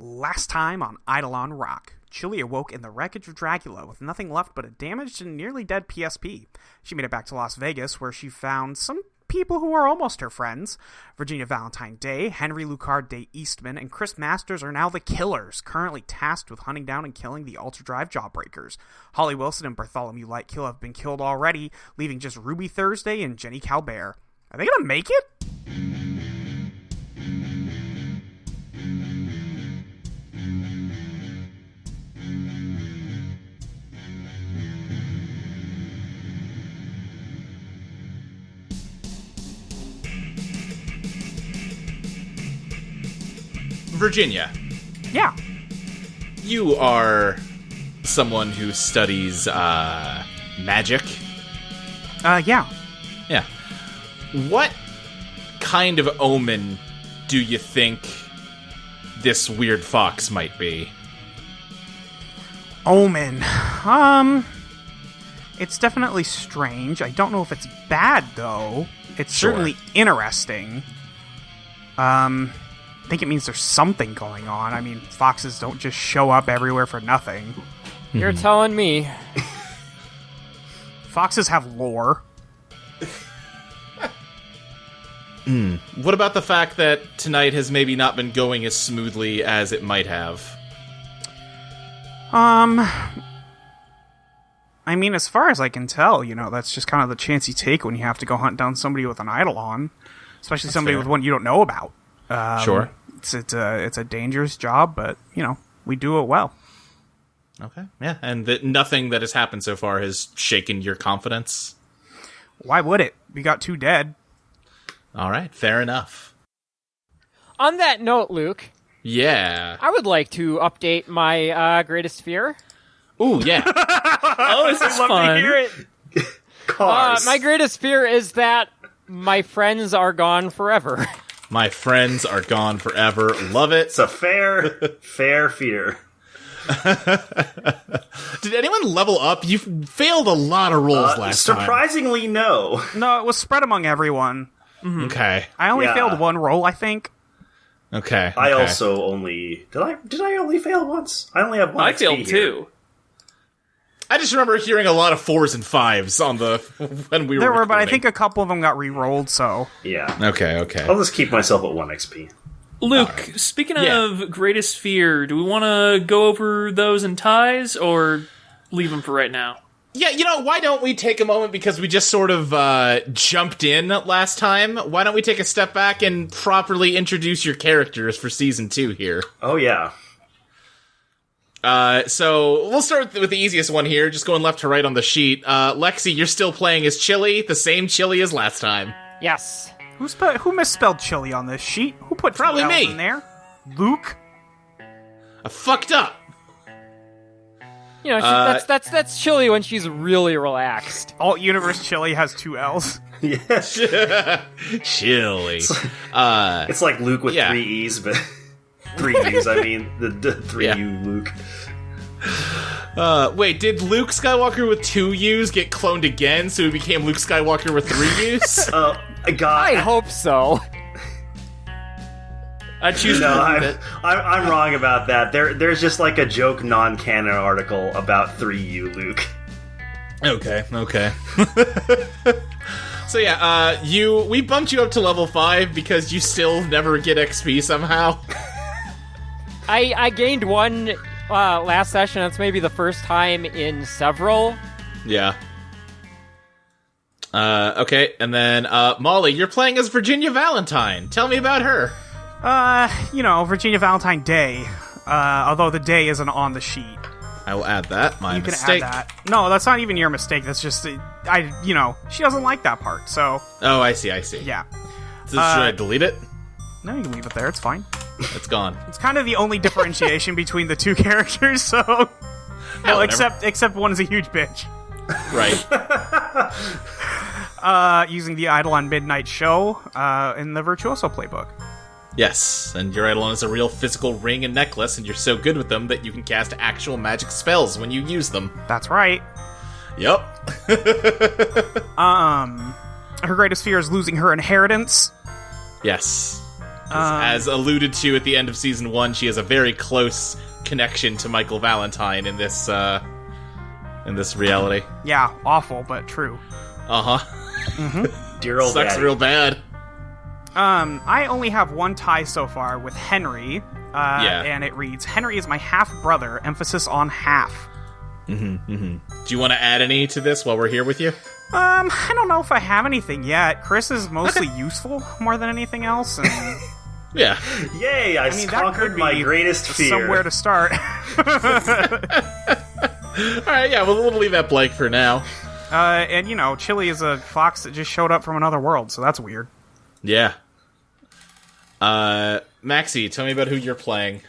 Last time on Eidolon Rock, Chili awoke in the wreckage of Dracula with nothing left but a damaged and nearly dead PSP. She made it back to Las Vegas, where she found some people who are almost her friends. Virginia Valentine Day, Henry Lucard, Day-Eastman, and Chris Masters are now the killers, currently tasked with hunting down and killing the Ultra Drive Jawbreakers. Holly Wilson and Bartholomew Lightkill have been killed already, leaving just Ruby Thursday and Jenny Calbert. Are they gonna make it? Virginia. Yeah. You are someone who studies magic. Yeah. Yeah. What kind of omen do you think this weird fox might be? Omen. It's definitely strange. I don't know if it's bad, though. It's certainly interesting. I think it means there's something going on. I mean, foxes don't just show up everywhere for nothing. You're telling me. Foxes have lore. What about the fact that tonight has maybe not been going as smoothly as it might have? I mean, as far as I can tell, that's just kind of the chance you take when you have to go hunt down somebody with an Eidolon, especially That's somebody fair. with one you don't know about. Sure. It's a dangerous job, but, we do it well. Okay. Yeah, and nothing that has happened so far has shaken your confidence? Why would it? We got 2 dead. All right, fair enough. On that note, Luke, Yeah. I would like to update my greatest fear. Ooh, yeah. Oh, this is Love fun. to hear it. Cars. My greatest fear is that my friends are gone forever. My friends are gone forever. Love it. It's a fair fear. Did anyone level up? You failed a lot of rolls last time. Surprisingly, no. No, it was spread among everyone. Okay. I only Yeah. failed 1 roll, I think. Okay. I okay. also only did I only fail once? I only have 1 I XP failed here. too. I just remember hearing a lot of 4s and 5s on the when we There were were, but I recording. think a couple of them got re-rolled, so... Yeah. Okay. I'll just keep myself at 1 XP. Luke, speaking Yeah. of greatest fear, do we want to go over those in ties or leave them for right now? Yeah, why don't we take a moment, because we just sort of jumped in last time. Why don't we take a step back and properly introduce your characters for Season 2 here? Oh yeah. So we'll start with the easiest one here, just going left to right on the sheet. Lexi, you're still playing as Chili, the same Chili as last time. Yes. Who misspelled chili on this sheet? Who put Probably 2 L's me. in there? Luke? I fucked up. That's Chili when she's really relaxed. Alt Universe Chili has 2 L's. Yeah. Chili. It's like Luke with Yeah. 3 E's, but 3 U's. I mean, the 3U Luke. Wait, did Luke Skywalker with 2 U's get cloned again, so he became Luke Skywalker with 3 U's? God. I hope so. I choose No, to believe it. I'm wrong about that. There's just like a joke non-canon article about 3U Luke. Okay. So yeah, we bumped you up to level 5 because you still never get XP somehow. I gained 1 last session. That's maybe the first time in several. Yeah. Okay, and then Molly, you're playing as Virginia Valentine. Tell me about her. Virginia Valentine Day. Although the day isn't on the sheet. I will add that. My You can mistake. add that. No, that's not even your mistake. That's just, she doesn't like that part, so, Oh, I see. yeah. So should I delete it? No, you can leave it there, it's fine. It's gone. It's kind of the only differentiation between the 2 characters, so... Well, whatever. except one is a huge bitch. Right. Using the Eidolon Midnight Show in the Virtuoso playbook. Yes, and your Eidolon is a real physical ring and necklace, and you're so good with them that you can cast actual magic spells when you use them. That's right. Yep. Her greatest fear is losing her inheritance. Yes. As alluded to at the end of season 1, she has a very close connection to Michael Valentine in this reality. Yeah, awful, but true. Dear old Sucks daddy. real bad. I only have one tie so far with Henry, and it reads, Henry is my half-brother, emphasis on half. Do you want to add any to this while we're here with you? I don't know if I have anything yet. Chris is mostly useful more than anything else, and Yeah. Yay, I that conquered could my be greatest fear. somewhere to start. Alright, yeah, we'll leave that blank for now. And, Chili is a fox that just showed up from another world, so that's weird. Yeah. Maxie, tell me about who you're playing.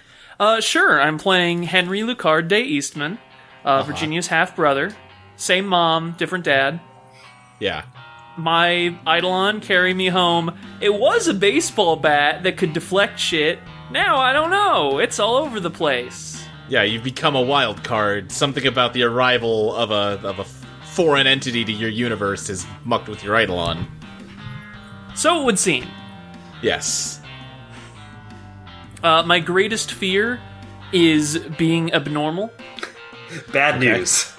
Sure, I'm playing Henry Lucard, Day-Eastman, Virginia's half-brother. Same mom, different dad. Yeah. My Eidolon carry me home. It was a baseball bat that could deflect shit. Now, I don't know. It's all over the place. Yeah, you've become a wild card. Something about the arrival of a foreign entity to your universe is mucked with your Eidolon. So it would seem. Yes. My greatest fear is being abnormal. Bad news.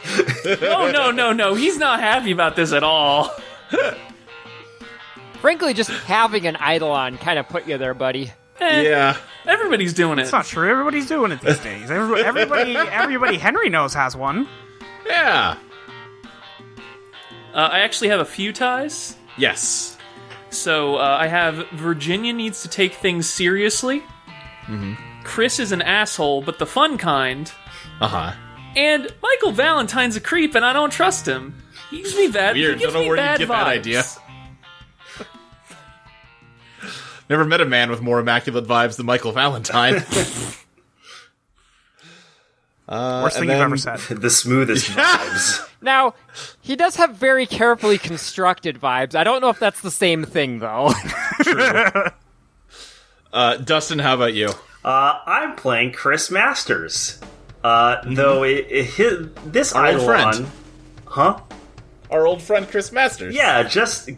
No. He's not happy about this at all. Frankly, just having an Eidolon kind of put you there, buddy. Yeah. Everybody's doing it. It's not true. Everybody's doing it these days. Everybody Henry knows has one. Yeah. I actually have a few ties. Yes. So I have Virginia needs to take things seriously. Chris is an asshole, but the fun kind. And Michael Valentine's a creep, and I don't trust him. He gives me bad. Weird. He gives Don't know me where bad you get vibes. that idea. Never met a man with more immaculate vibes than Michael Valentine. Worst thing you've ever said. The smoothest vibes. Now, he does have very carefully constructed vibes. I don't know if that's the same thing, though. Dustin, how about you? I'm playing Chris Masters. Though this Our old Eidolon... friend. Huh? Our old friend Chris Masters. Yeah, just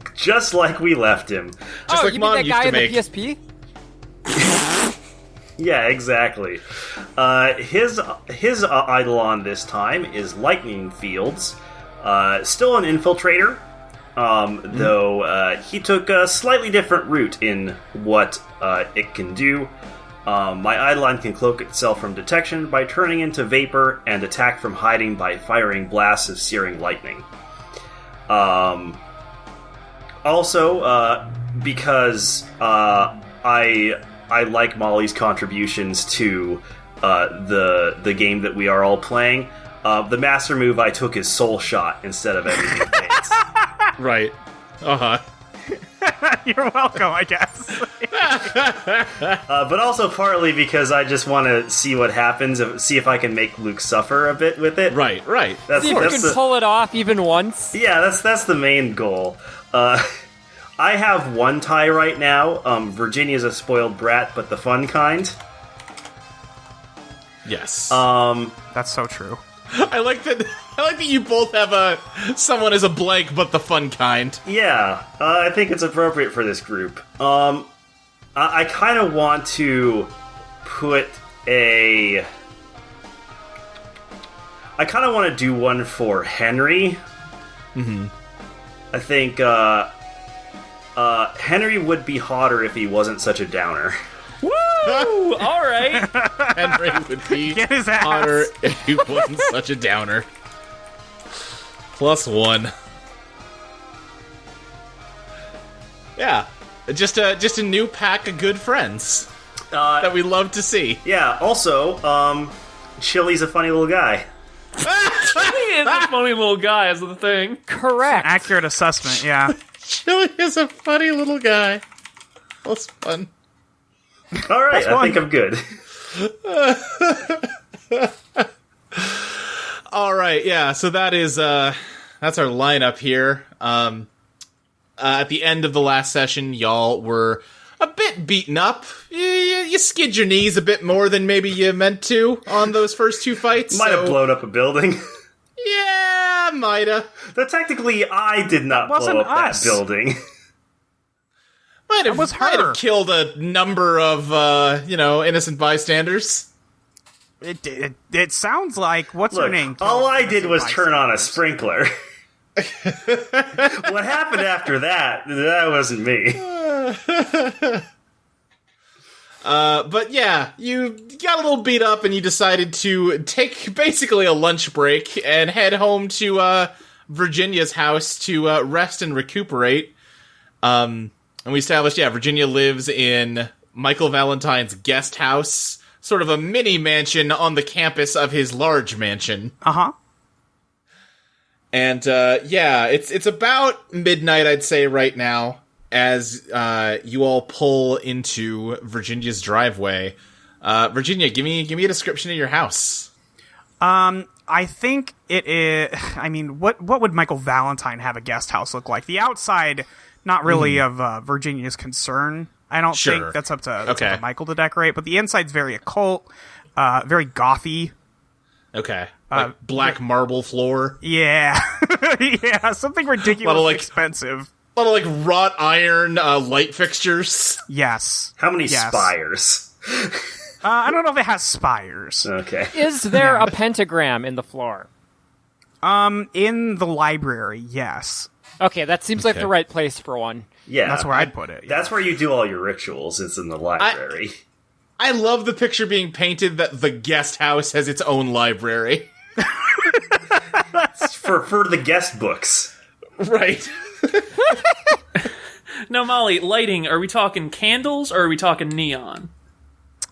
like we left him. Just like you Mom mean that used guy to in the make. PSP? Yeah, exactly. His Eidolon this time is Lightning Fields. Still an infiltrator, though he took a slightly different route in what it can do. My Eidolon can cloak itself from detection by turning into vapor and attack from hiding by firing blasts of searing lightning. Also, because I like Molly's contributions to the game that we are all playing, the master move I took is Soul Shot instead of Everything Fades. Right. You're welcome, I guess. But also partly because I just want to see what happens, see if I can make Luke suffer a bit with it. Right. That's, See if you that's can the, pull it off even once. yeah, that's the main goal. I have one tie right now. Virginia's a spoiled brat, but the fun kind. Yes. That's so true. I like that you both have someone as a blank, but the fun kind. Yeah, I think it's appropriate for this group. I kind of want to put I kind of want to do one for Henry. I think Henry would be hotter if he wasn't such a downer. Woo! All right. Henry would be Get his ass. hotter if he wasn't such a downer. +1. Yeah, just a new pack of good friends that we love to see. Yeah. Also, Chili's a funny little guy. He is a funny little guy, is the thing. Correct. Accurate assessment, yeah. Chili is a funny little guy. +1. All right, I think I'm good. All right, yeah. So that is that's our lineup here. At the end of the last session, y'all were a bit beaten up. You skid your knees a bit more than maybe you meant to on those first two fights. Might have blown up a building. Yeah, mighta. But technically, I did not Wasn't blow up us. that building. Might have, was her. might have killed a number of, innocent bystanders. It sounds like, what's her Look, name? all I did was turn on a sprinkler. What happened after that? That wasn't me. But yeah, you got a little beat up and you decided to take basically a lunch break and head home to Virginia's house to rest and recuperate. And we established, Virginia lives in Michael Valentine's guest house, sort of a mini mansion on the campus of his large mansion. Uh-huh. And it's about midnight, I'd say, right now, as you all pull into Virginia's driveway. Virginia, give me a description of your house. I think it is. I mean, what would Michael Valentine have a guest house look like? The outside, not really of Virginia's concern. I don't think that's up to Michael to decorate, but the inside's very occult, very gothy. Okay. Like black marble floor. Yeah. Yeah, something ridiculously expensive. A lot of, wrought iron light fixtures. Yes. How many spires? I don't know if it has spires. Okay. Is there a pentagram in the floor? In the library, yes. Okay, that seems like the right place for one. Yeah. That's where I'd put it. That's where you do all your rituals. It's in the library. I love the picture being painted that the guest house has its own library. for the guest books. Right. Now, Molly, lighting, are we talking candles or are we talking neon?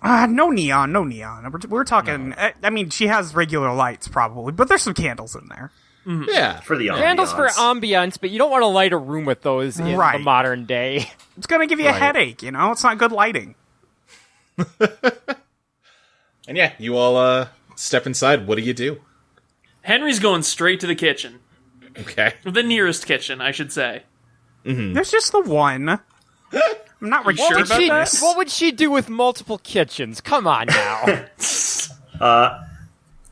No neon. We're talking... I mean, she has regular lights, probably, but there's some candles in there. Mm-hmm. Yeah. For the ambiance. Candles for ambience, but you don't want to light a room with those in the modern day. It's going to give you a headache, It's not good lighting. And yeah, you all step inside. What do you do? Henry's going straight to the kitchen. Okay. The nearest kitchen, I should say. Mm-hmm. There's just the one. I'm not really sure about this. What would she do with multiple kitchens? Come on now.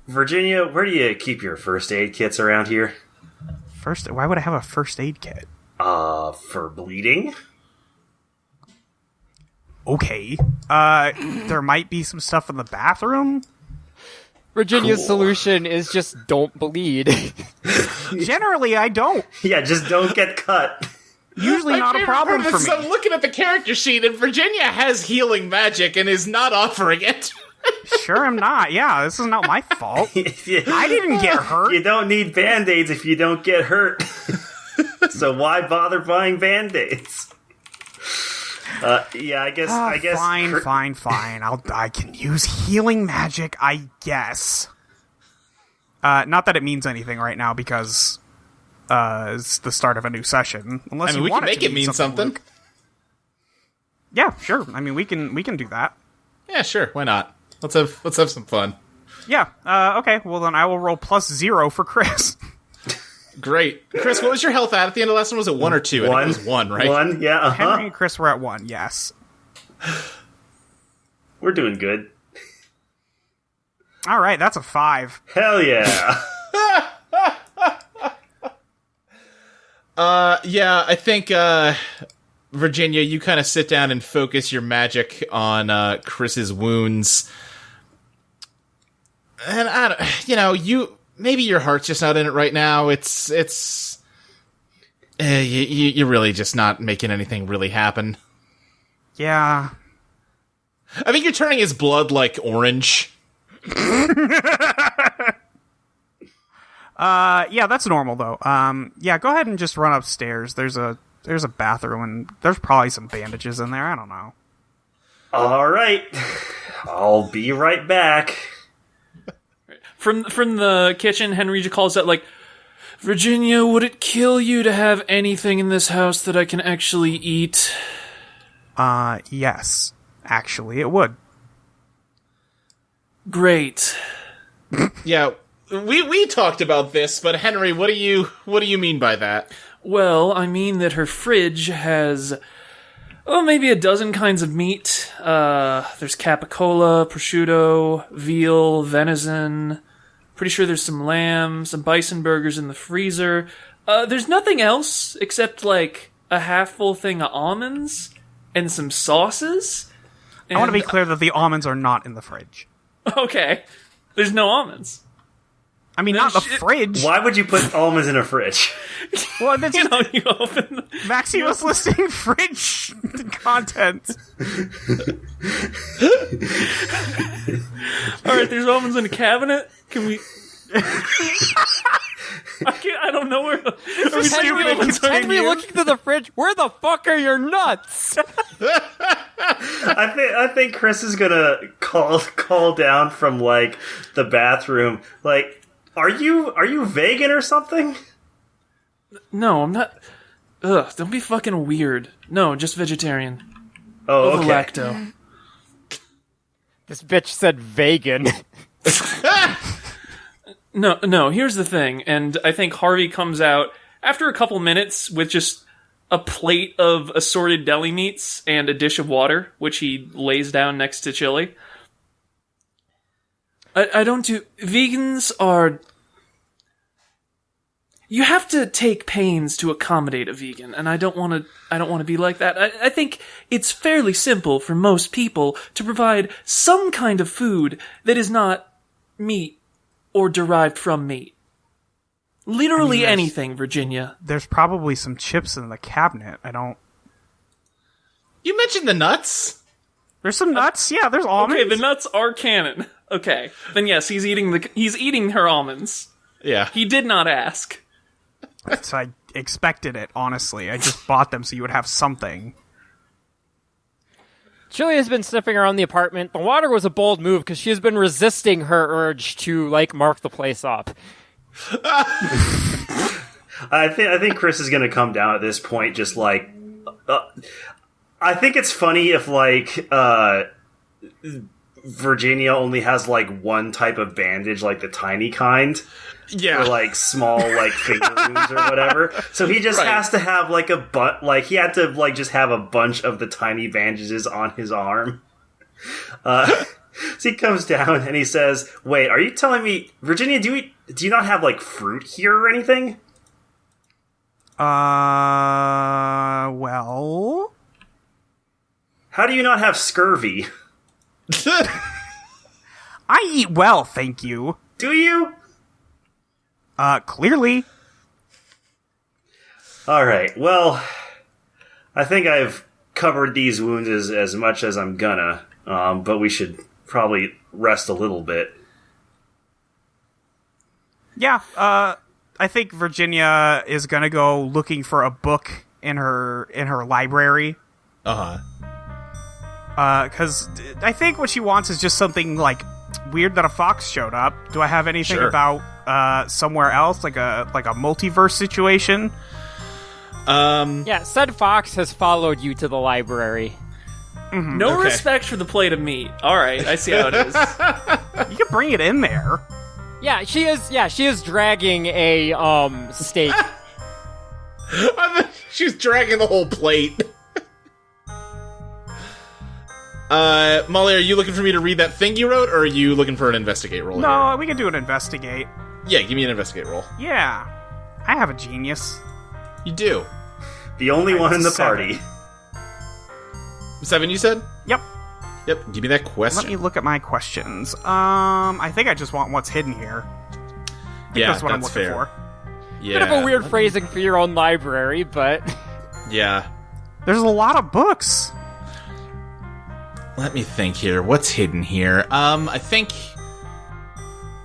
Virginia, where do you keep your first aid kits around here? Why would I have a first aid kit? For bleeding? Okay. There might be some stuff in the bathroom. Virginia's solution is just don't bleed. Generally, I don't. Yeah, just don't get cut. Usually not a problem for me. I'm looking at the character sheet, and Virginia has healing magic and is not offering it. Sure I'm not. Yeah, this is not my fault. I didn't get hurt. You don't need Band-Aids if you don't get hurt. So why bother buying Band-Aids? I guess. Fine. I can use healing magic, I guess. Not that it means anything right now because it's the start of a new session. Unless you we want can make it mean something. Luke. Yeah, sure. I mean, we can do that. Yeah, sure. Why not? Let's have some fun. Yeah. Okay. Well, then I will roll +0 for Chris. Great. Chris, what was your health at the end of the last one? Was it 1 or 2? I think it was 1, right? 1, yeah. Uh-huh. Henry and Chris were at 1, yes. We're doing good. All right, that's a 5. Hell yeah. I think, Virginia, you kind of sit down and focus your magic on Chris's wounds. And maybe your heart's just not in it right now. You're really just not making anything really happen. Yeah. I think you're turning his blood orange. Yeah, that's normal though. Yeah, go ahead and just run upstairs. There's a bathroom and there's probably some bandages in there. I don't know. All right. I'll be right back. From the kitchen, Henry calls out Virginia, would it kill you to have anything in this house that I can actually eat? Yes. Actually, it would. Great. Yeah, we talked about this, but Henry, what do you mean by that? Well, I mean that her fridge has, maybe a dozen kinds of meat. There's capicola, prosciutto, veal, venison. Pretty sure there's some lamb, some bison burgers in the freezer. There's nothing else except a half full thing of almonds. and some sauces. I want to be clear that the almonds are not in the fridge. Okay. There's no almonds. I mean, not the fridge. Why would you put almonds in a fridge? Well, that's You open... Maxie was listing fridge content. Alright, there's almonds in a cabinet. Can we... I don't know where... Henry looking through the fridge. Where the fuck are your nuts? I think Chris is gonna call down from like the bathroom. Like, are you vegan or something? No, I'm not... Ugh, don't be fucking weird. No, just vegetarian. Oh, Over okay. lacto. This bitch said vegan. No, here's the thing, and I think Harvey comes out after a couple minutes with just a plate of assorted deli meats and a dish of water, which he lays down next to Chili. I don't do... Vegans are... You have to take pains to accommodate a vegan, and I don't want to be like that. I think it's fairly simple for most people to provide some kind of food that is not meat or derived from meat. Literally anything, Virginia. There's probably some chips in the cabinet. You mentioned the nuts. There's some nuts. Yeah, there's almonds. Okay, the nuts are canon. Okay, then yes, he's eating her almonds. Yeah. He did not ask. So I expected it, honestly. I just bought them so you would have something. Chili has been sniffing around the apartment. The water was a bold move because she has been resisting her urge to, mark the place up. I think Chris is gonna come down at this point, just like... I think it's funny if, Virginia only has, one type of bandage, like the tiny kind. Yeah. Or, small, finger wounds or whatever. So he just has to have, he had to, just have a bunch of the tiny bandages on his arm. So he comes down and he says, wait, are you telling me, Virginia, do you not have, fruit here or anything? Well... How do you not have scurvy? I eat well, thank you. Do you? Clearly. Alright, well, I think I've covered these wounds as much as I'm gonna, but we should probably rest a little bit. Yeah, I think Virginia is gonna go looking for a book in her library. Uh-huh. Because I think what she wants is just something, weird that a fox showed up. Do I have anything about, somewhere else? Like a multiverse situation? Yeah, said fox has followed you to the library. Mm-hmm. No respect for the plate of meat. Alright, I see how it is. You can bring it in there. Yeah, she is dragging a, steak. She's dragging the whole plate. Molly, are you looking for me to read that thing you wrote, or are you looking for an investigate roll? No, here? we can do an investigate. Yeah, give me an investigate roll. Yeah. I have a genius. You do. The only one in the 7. party. 7, you said? Yep. Yep, give me that question. Let me look at my questions. I think I just want what's hidden here. That's what I'm looking fair. for. Yeah. Bit of a weird phrasing for your own library, but... Yeah. There's a lot of books. Let me think here. What's hidden here? I think...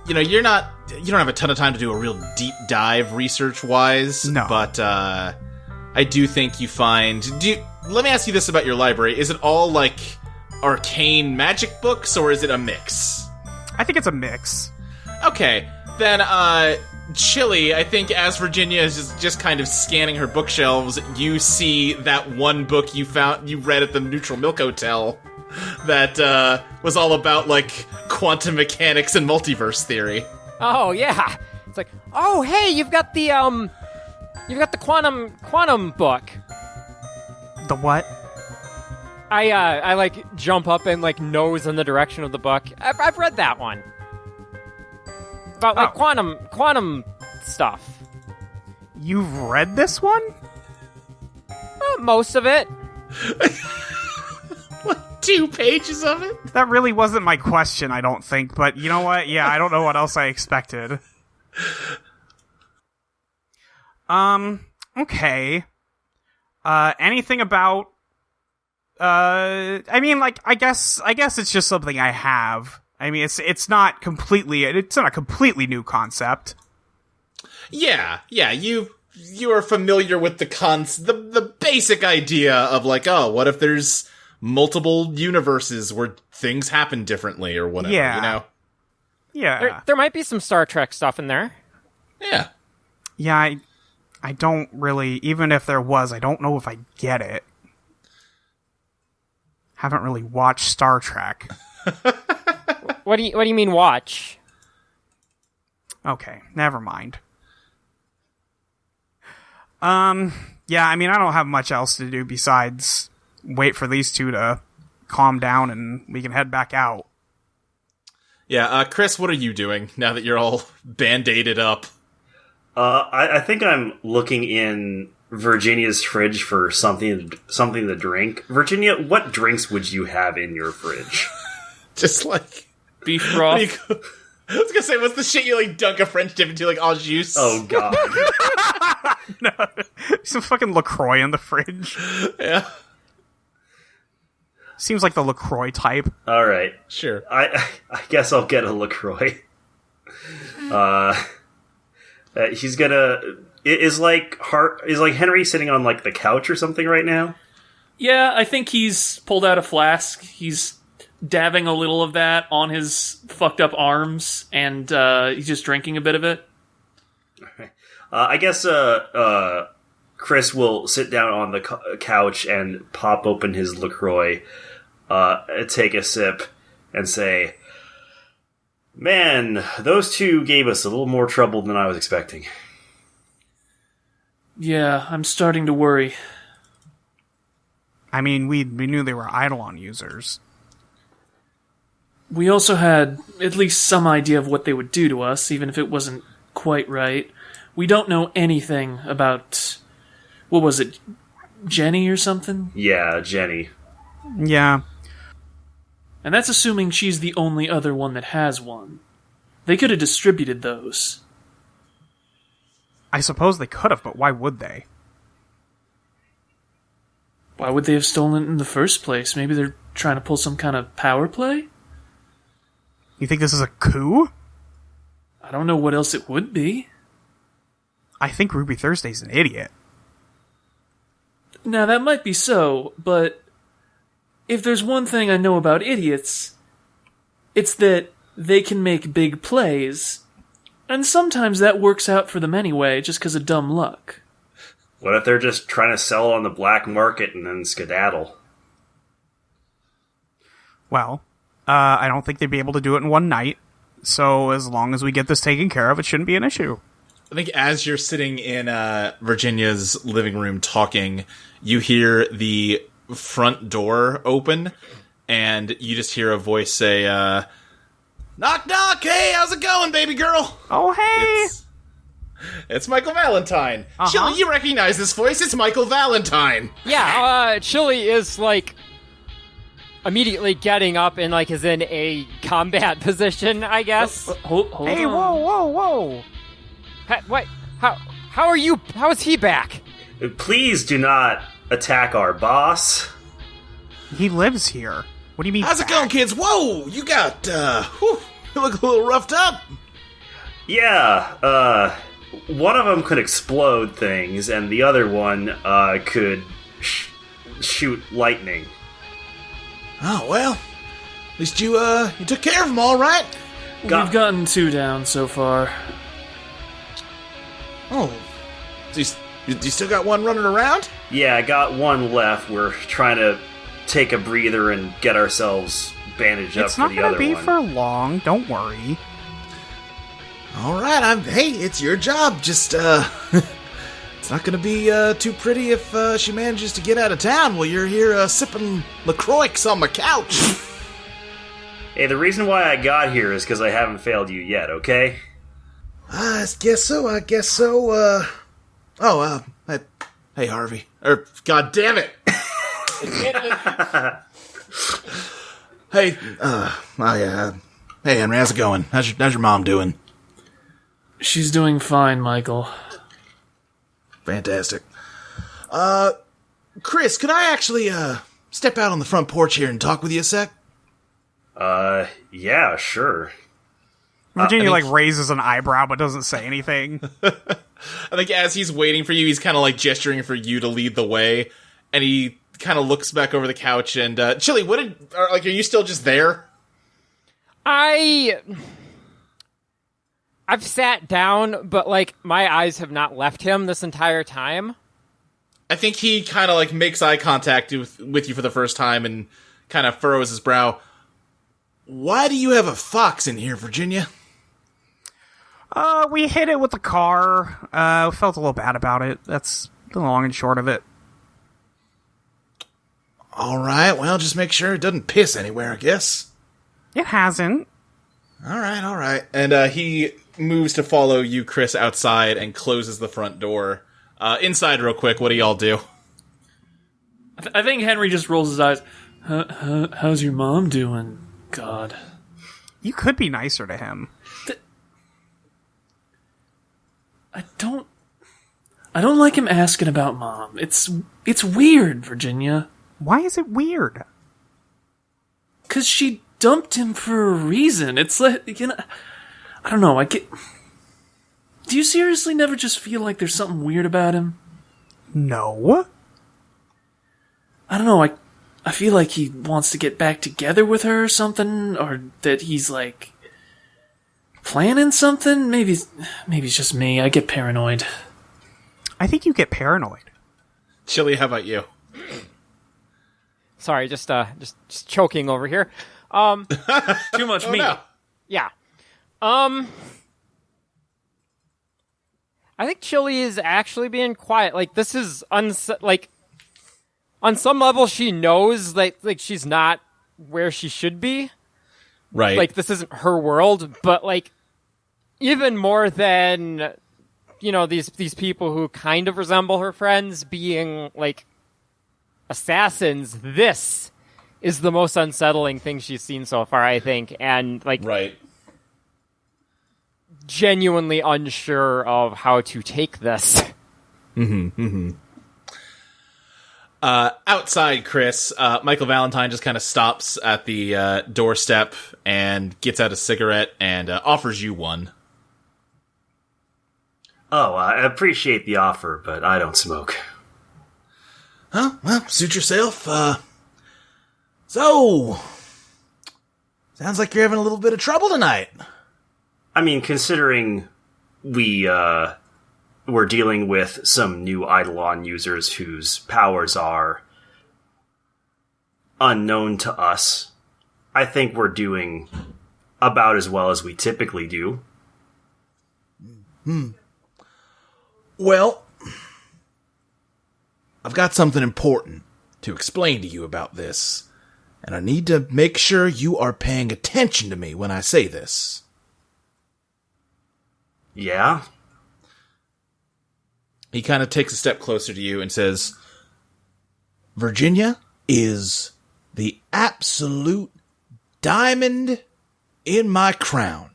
You don't have a ton of time to do a real deep dive research-wise. No. But, I do think you find... Let me ask you this about your library. Is it all, arcane magic books, or is it a mix? I think it's a mix. Okay. Then, Chili, I think as Virginia is just kind of scanning her bookshelves, you see that one book you read at the Neutral Milk Hotel that was all about quantum mechanics and multiverse theory. Oh yeah, it's oh hey, you've got the quantum book. The what? I jump up and nose in the direction of the book. I've read that one about quantum stuff. You've read this one? Most of it. 2 pages of it? That really wasn't my question, I don't think. But you know what? Yeah, I don't know what else I expected. Okay. Anything about... I mean, like, I guess it's just something I have. I mean, it's not a completely new concept. Yeah, you are familiar with the basic idea of, like, oh, what if there's multiple universes where things happen differently or whatever, yeah. You know? Yeah. There might be some Star Trek stuff in there. Yeah. Yeah, I don't really, even if there was, I don't know if I get it. Haven't really watched Star Trek. What do you mean watch? Okay, never mind. Yeah, I mean, I don't have much else to do besides wait for these two to calm down and we can head back out. Yeah, Chris, what are you doing now that you're all band-aided up? I think I'm looking in Virginia's fridge for something to drink. Virginia, what drinks would you have in your fridge? Just like beef broth. I was gonna say, what's the shit you like dunk a French dip into, like au jus? Oh god. No, some fucking LaCroix in the fridge. Yeah. Seems like the LaCroix type. All right. Sure. I guess I'll get a LaCroix. He's gonna... Is Henry sitting on, like, the couch or something right now? Yeah, I think he's pulled out a flask. He's dabbing a little of that on his fucked up arms, and he's just drinking a bit of it. I guess Chris will sit down on the couch and pop open his LaCroix, take a sip, and say, "Man, those two gave us a little more trouble than I was expecting." Yeah, I'm starting to worry. I mean, we knew they were Eidolon users. We also had at least some idea of what they would do to us, even if it wasn't quite right. We don't know anything about... What was it? Jenny or something? Yeah, Jenny. Yeah. And that's assuming she's the only other one that has one. They could have distributed those. I suppose they could have, but why would they? Why would they have stolen it in the first place? Maybe they're trying to pull some kind of power play? You think this is a coup? I don't know what else it would be. I think Ruby Thursday's an idiot. Now, that might be so, but if there's one thing I know about idiots, it's that they can make big plays, and sometimes that works out for them anyway, just because of dumb luck. What if they're just trying to sell on the black market and then skedaddle? Well, I don't think they'd be able to do it in one night, so as long as we get this taken care of, it shouldn't be an issue. I think as you're sitting in Virginia's living room talking, you hear the front door open, and you just hear a voice say, "Knock, knock, hey, how's it going, baby girl?" Oh, hey! It's Michael Valentine. Uh-huh. Chili, you recognize this voice? It's Michael Valentine. Yeah, Chili is, like, immediately getting up and, like, is in a combat position, I guess. Hold Hey, on. whoa! What? How are you? How is he back? Please do not attack our boss. He lives here. What do you mean? How's it going, kids? Whoa, you got, you look a little roughed up. Yeah, one of them could explode things, and the other one, could shoot lightning. Oh, well, at least you took care of them all right. We've gotten 2 down so far. Oh, do you still got one running around? Yeah, I got one left. We're trying to take a breather and get ourselves bandaged up It's for not the gonna other be one. for long. Don't worry. All right, hey, it's your job. Just, it's not gonna be too pretty if she manages to get out of town while you're here sipping LaCroix on my couch. Hey, the reason why I got here is because I haven't failed you yet, okay? I guess so. Hey, Harvey. God damn it. Hey, hey, Henry, how's it going? How's your mom doing? She's doing fine, Michael. Fantastic. Chris, could I actually, step out on the front porch here and talk with you a sec? Yeah, sure. Virginia, raises an eyebrow but doesn't say anything. I think as he's waiting for you, he's kind of, gesturing for you to lead the way, and he kind of looks back over the couch, and, Chili, are you still just there? I've sat down, but, my eyes have not left him this entire time. I think he kind of, makes eye contact with you for the first time and kind of furrows his brow. Why do you have a fox in here, Virginia? We hit it with the car. We felt a little bad about it. That's the long and short of it. All right, well, just make sure it doesn't piss anywhere, I guess. It hasn't. All right. And he moves to follow you, Chris, outside and closes the front door. Inside real quick, what do y'all do? I think Henry just rolls his eyes. How's your mom doing? God. You could be nicer to him. I don't like him asking about Mom. It's weird, Virginia. Why is it weird? 'Cause she dumped him for a reason. It's I don't know, do you seriously never just feel like there's something weird about him? No. I don't know, I feel like he wants to get back together with her or something, or that he's, planning something? Maybe it's just me. I get paranoid. I think you get paranoid. Chili, how about you? Sorry, just choking over here. Too much meat. No. Yeah. I think Chili is actually being quiet. This is on some level she knows that she's not where she should be. Right. This isn't her world, but even more than these people who kind of resemble her friends being assassins, this is the most unsettling thing she's seen so far, I think, and right. Genuinely unsure of how to take this. Outside, Chris, Michael Valentine just kind of stops at the doorstep and gets out a cigarette and offers you one. Oh, I appreciate the offer, but I don't smoke. Huh? Well, suit yourself. So, sounds like you're having a little bit of trouble tonight. I mean, considering we're dealing with some new Eidolon users whose powers are unknown to us, I think we're doing about as well as we typically do. Well, I've got something important to explain to you about this, and I need to make sure you are paying attention to me when I say this. Yeah? He kind of takes a step closer to you and says, Virginia is the absolute diamond in my crown.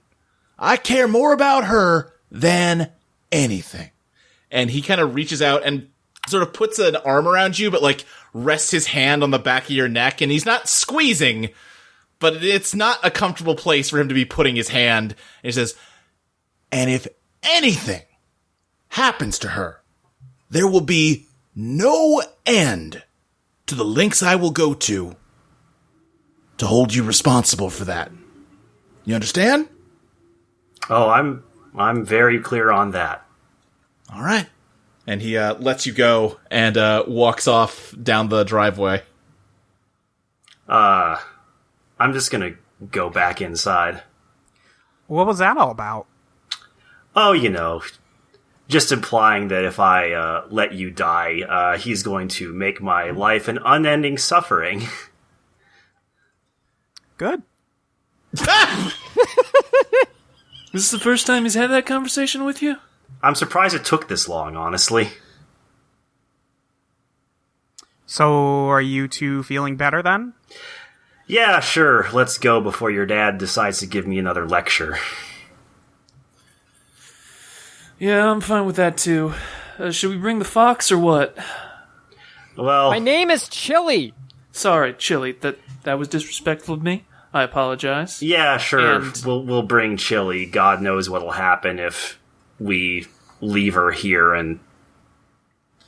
I care more about her than anything. and he kind of reaches out and sort of puts an arm around you, but rests his hand on the back of your neck, and he's not squeezing, but it's not a comfortable place for him to be putting his hand. And he says, and if anything happens to her, there will be no end to the lengths I will go to hold you responsible for that. You understand? Oh, I'm very clear on that. All right. And he lets you go and walks off down the driveway. I'm just gonna go back inside. What was that all about? Oh, just implying that if I let you die, he's going to make my life an unending suffering. Good. This is the first time he's had that conversation with you? I'm surprised it took this long, honestly. So, are you two feeling better then? Yeah, sure. Let's go before your dad decides to give me another lecture. Yeah, I'm fine with that too. Should we bring the fox or what? Well, My name is Chili. Sorry, Chili. That was disrespectful of me. I apologize. yeah, sure. And- We'll bring Chili. God knows what'll happen if we leave her here and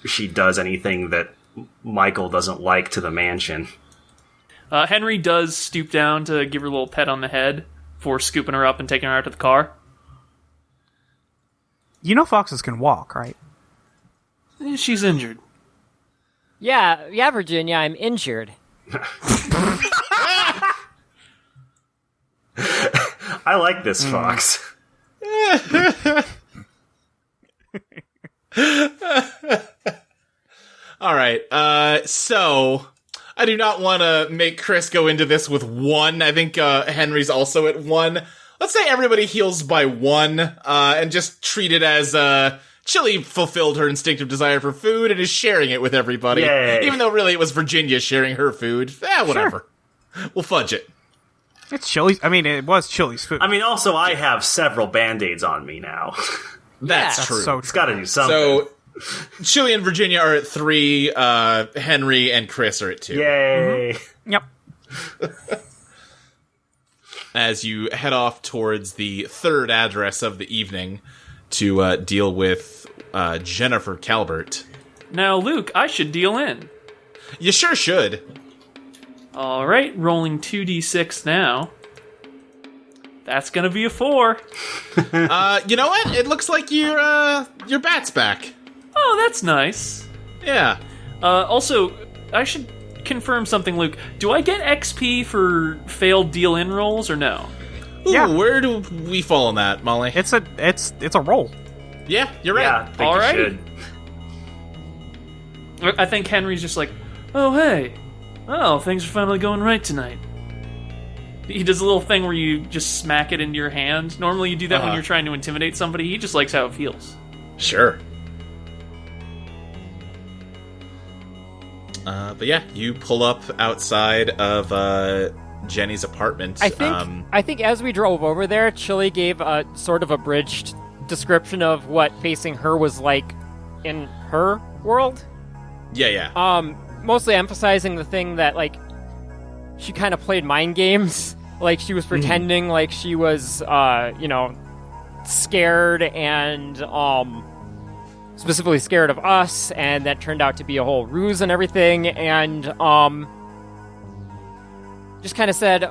she does anything that Michael doesn't like to the mansion. Henry does stoop down to give her a little pet on the head before scooping her up and taking her out to the car. You know foxes can walk, right? She's injured. Yeah, Virginia, I'm injured. I like this fox. All right. So I do not want to make Chris go into this with 1. I think Henry's also at 1. Let's say everybody heals by 1, and just treat it as Chili fulfilled her instinctive desire for food and is sharing it with everybody. Yay. Even though really it was Virginia sharing her food. Whatever. We'll fudge it. It's Chili's. I mean, it was Chili's food. I mean, also, I have several Band-Aids on me now. That's Yeah. true. so It's got to do something. So Chili and Virginia are at 3, Henry and Chris are at 2. Yay. Yep. As you head off towards the 3rd address of the evening to deal with Jennifer Calvert. Now, Luke, I should deal in. You sure should. All right, rolling 2d6 now. That's gonna be a 4. You know what? It looks like your bat's back. Oh, that's nice. Yeah. Also, I should confirm something, Luke. Do I get XP for failed deal-in rolls or no? Ooh, Yeah. where do we fall on that, Molly? It's a roll. Yeah, you're right. Yeah, I think Alrighty. you should. I think Henry's just like, oh, hey. Oh, things are finally going right tonight. He does a little thing where you just smack it into your hand. Normally you do that when you're trying to intimidate somebody. He just likes how it feels. Sure. But yeah, you pull up outside of Jenny's apartment. I think as we drove over there, Chili gave a sort of abridged description of what facing her was like in her world. Yeah. Mostly emphasizing the thing that, like, she kind of played mind games. Like, she was pretending like she was, scared and, specifically scared of us, and that turned out to be a whole ruse and everything, and, just kind of said,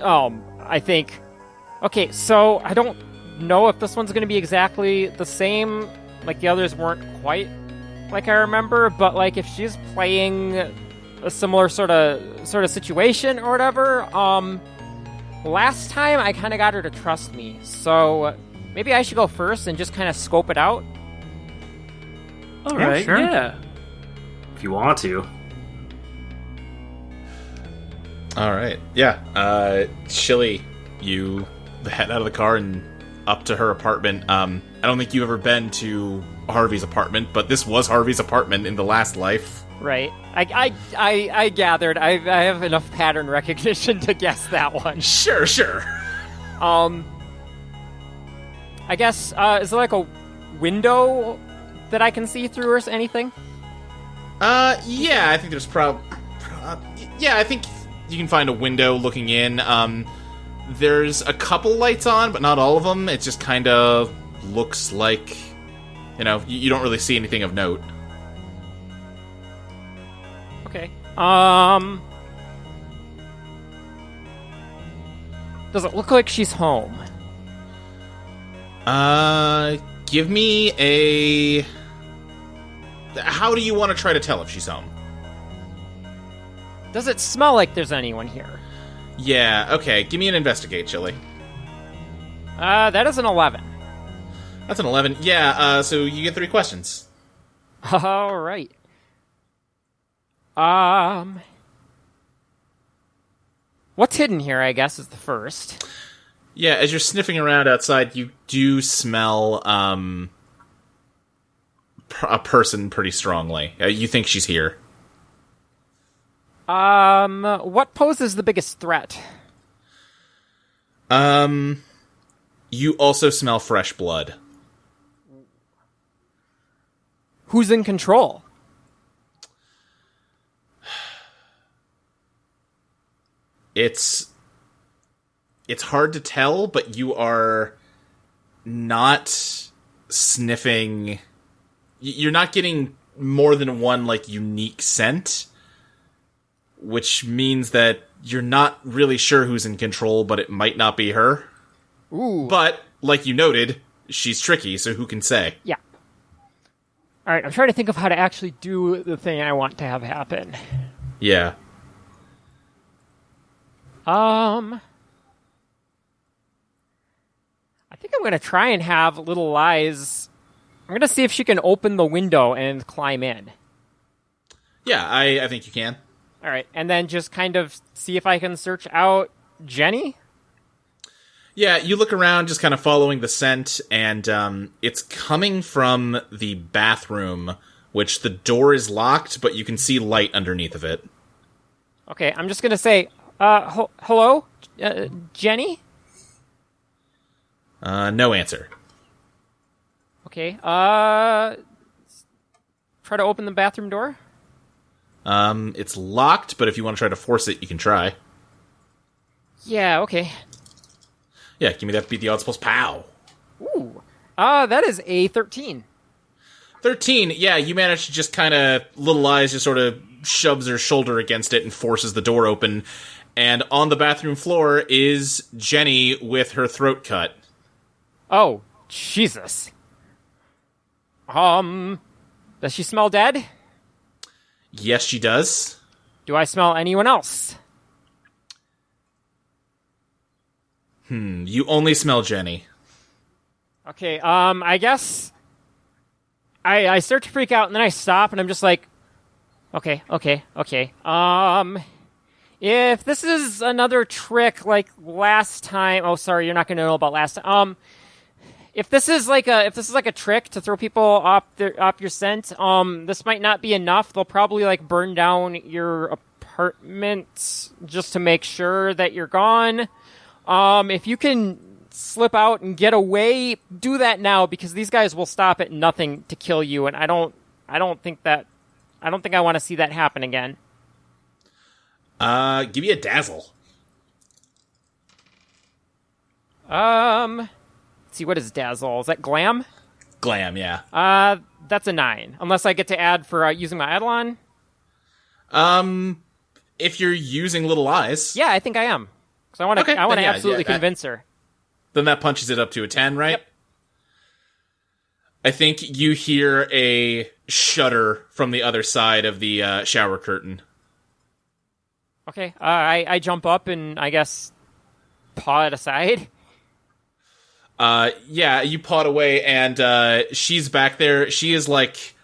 I think, okay, so I don't know if this one's going to be exactly the same, like the others weren't quite like I remember, but like if she's playing a similar sort of situation or whatever, last time I kind of got her to trust me, so maybe I should go first and just kind of scope it out. All Yeah, right, sure. yeah. If you want to. All right. Yeah. Chili, you head out of the car and up to her apartment. I don't think you've ever been to Harvey's apartment, but this was Harvey's apartment in the last life. Right. I gathered. I have enough pattern recognition to guess that one. Sure. I guess, is there like a window that I can see through or anything? Yeah, I think there's yeah, I think you can find a window looking in. There's a couple lights on, but not all of them. It just kind of looks like, you don't really see anything of note. Okay. Does it look like she's home? Give me a... How do you want to try to tell if she's home? Does it smell like there's anyone here? Yeah, okay. Give me an investigate, Chili. That is an 11. That's an 11. Yeah, so you get 3 questions. All right. What's hidden here, I guess, is the first. Yeah, as you're sniffing around outside, you do smell, a person pretty strongly. You think she's here. What poses the biggest threat? You also smell fresh blood. Who's in control? It's hard to tell, but you are not sniffing. You're not getting more than one, like, unique scent, which means that you're not really sure who's in control, but it might not be her. Ooh. But, like you noted, she's tricky, so who can say? Yeah. Alright, I'm trying to think of how to actually do the thing I want to have happen. Yeah. I think I'm going to try and have Little Lies. I'm going to see if she can open the window and climb in. Yeah, I think you can. All right, and then just kind of see if I can search out Jenny? Yeah, you look around just kind of following the scent, and it's coming from the bathroom, which the door is locked, but you can see light underneath of it. Okay, I'm just going to say, hello? Jenny? No answer. Okay, try to open the bathroom door? It's locked, but if you want to try to force it, you can try. Yeah, okay. Yeah, give me that beat the odds plus pow. Ooh. That is a 13. 13, yeah, you manage to just kind of, Little Eyes just sort of shoves her shoulder against it and forces the door open. And on the bathroom floor is Jenny with her throat cut. Oh, Jesus. Does she smell dead? Yes, she does. Do I smell anyone else? You only smell Jenny. Okay, I guess I start to freak out and then I stop and I'm just like, okay. If this is another trick like last time, oh, sorry, you're not going to know about last time. If this is like a trick to throw people off your scent, this might not be enough. They'll probably like burn down your apartment just to make sure that you're gone. If you can slip out and get away, do that now because these guys will stop at nothing to kill you, and I don't think I want to see that happen again. Give me a dazzle. Let's see, what is dazzle? Is that glam? Glam, yeah. That's a 9. Unless I get to add for using my Eidolon. If you're using Little Eyes. Yeah, I think I am. Because I want to absolutely convince her. Then that punches it up to a 10, right? Yep. I think you hear a shudder from the other side of the shower curtain. Okay, I jump up and I guess paw it aside. Yeah, you paw it away, and she's back there. She is like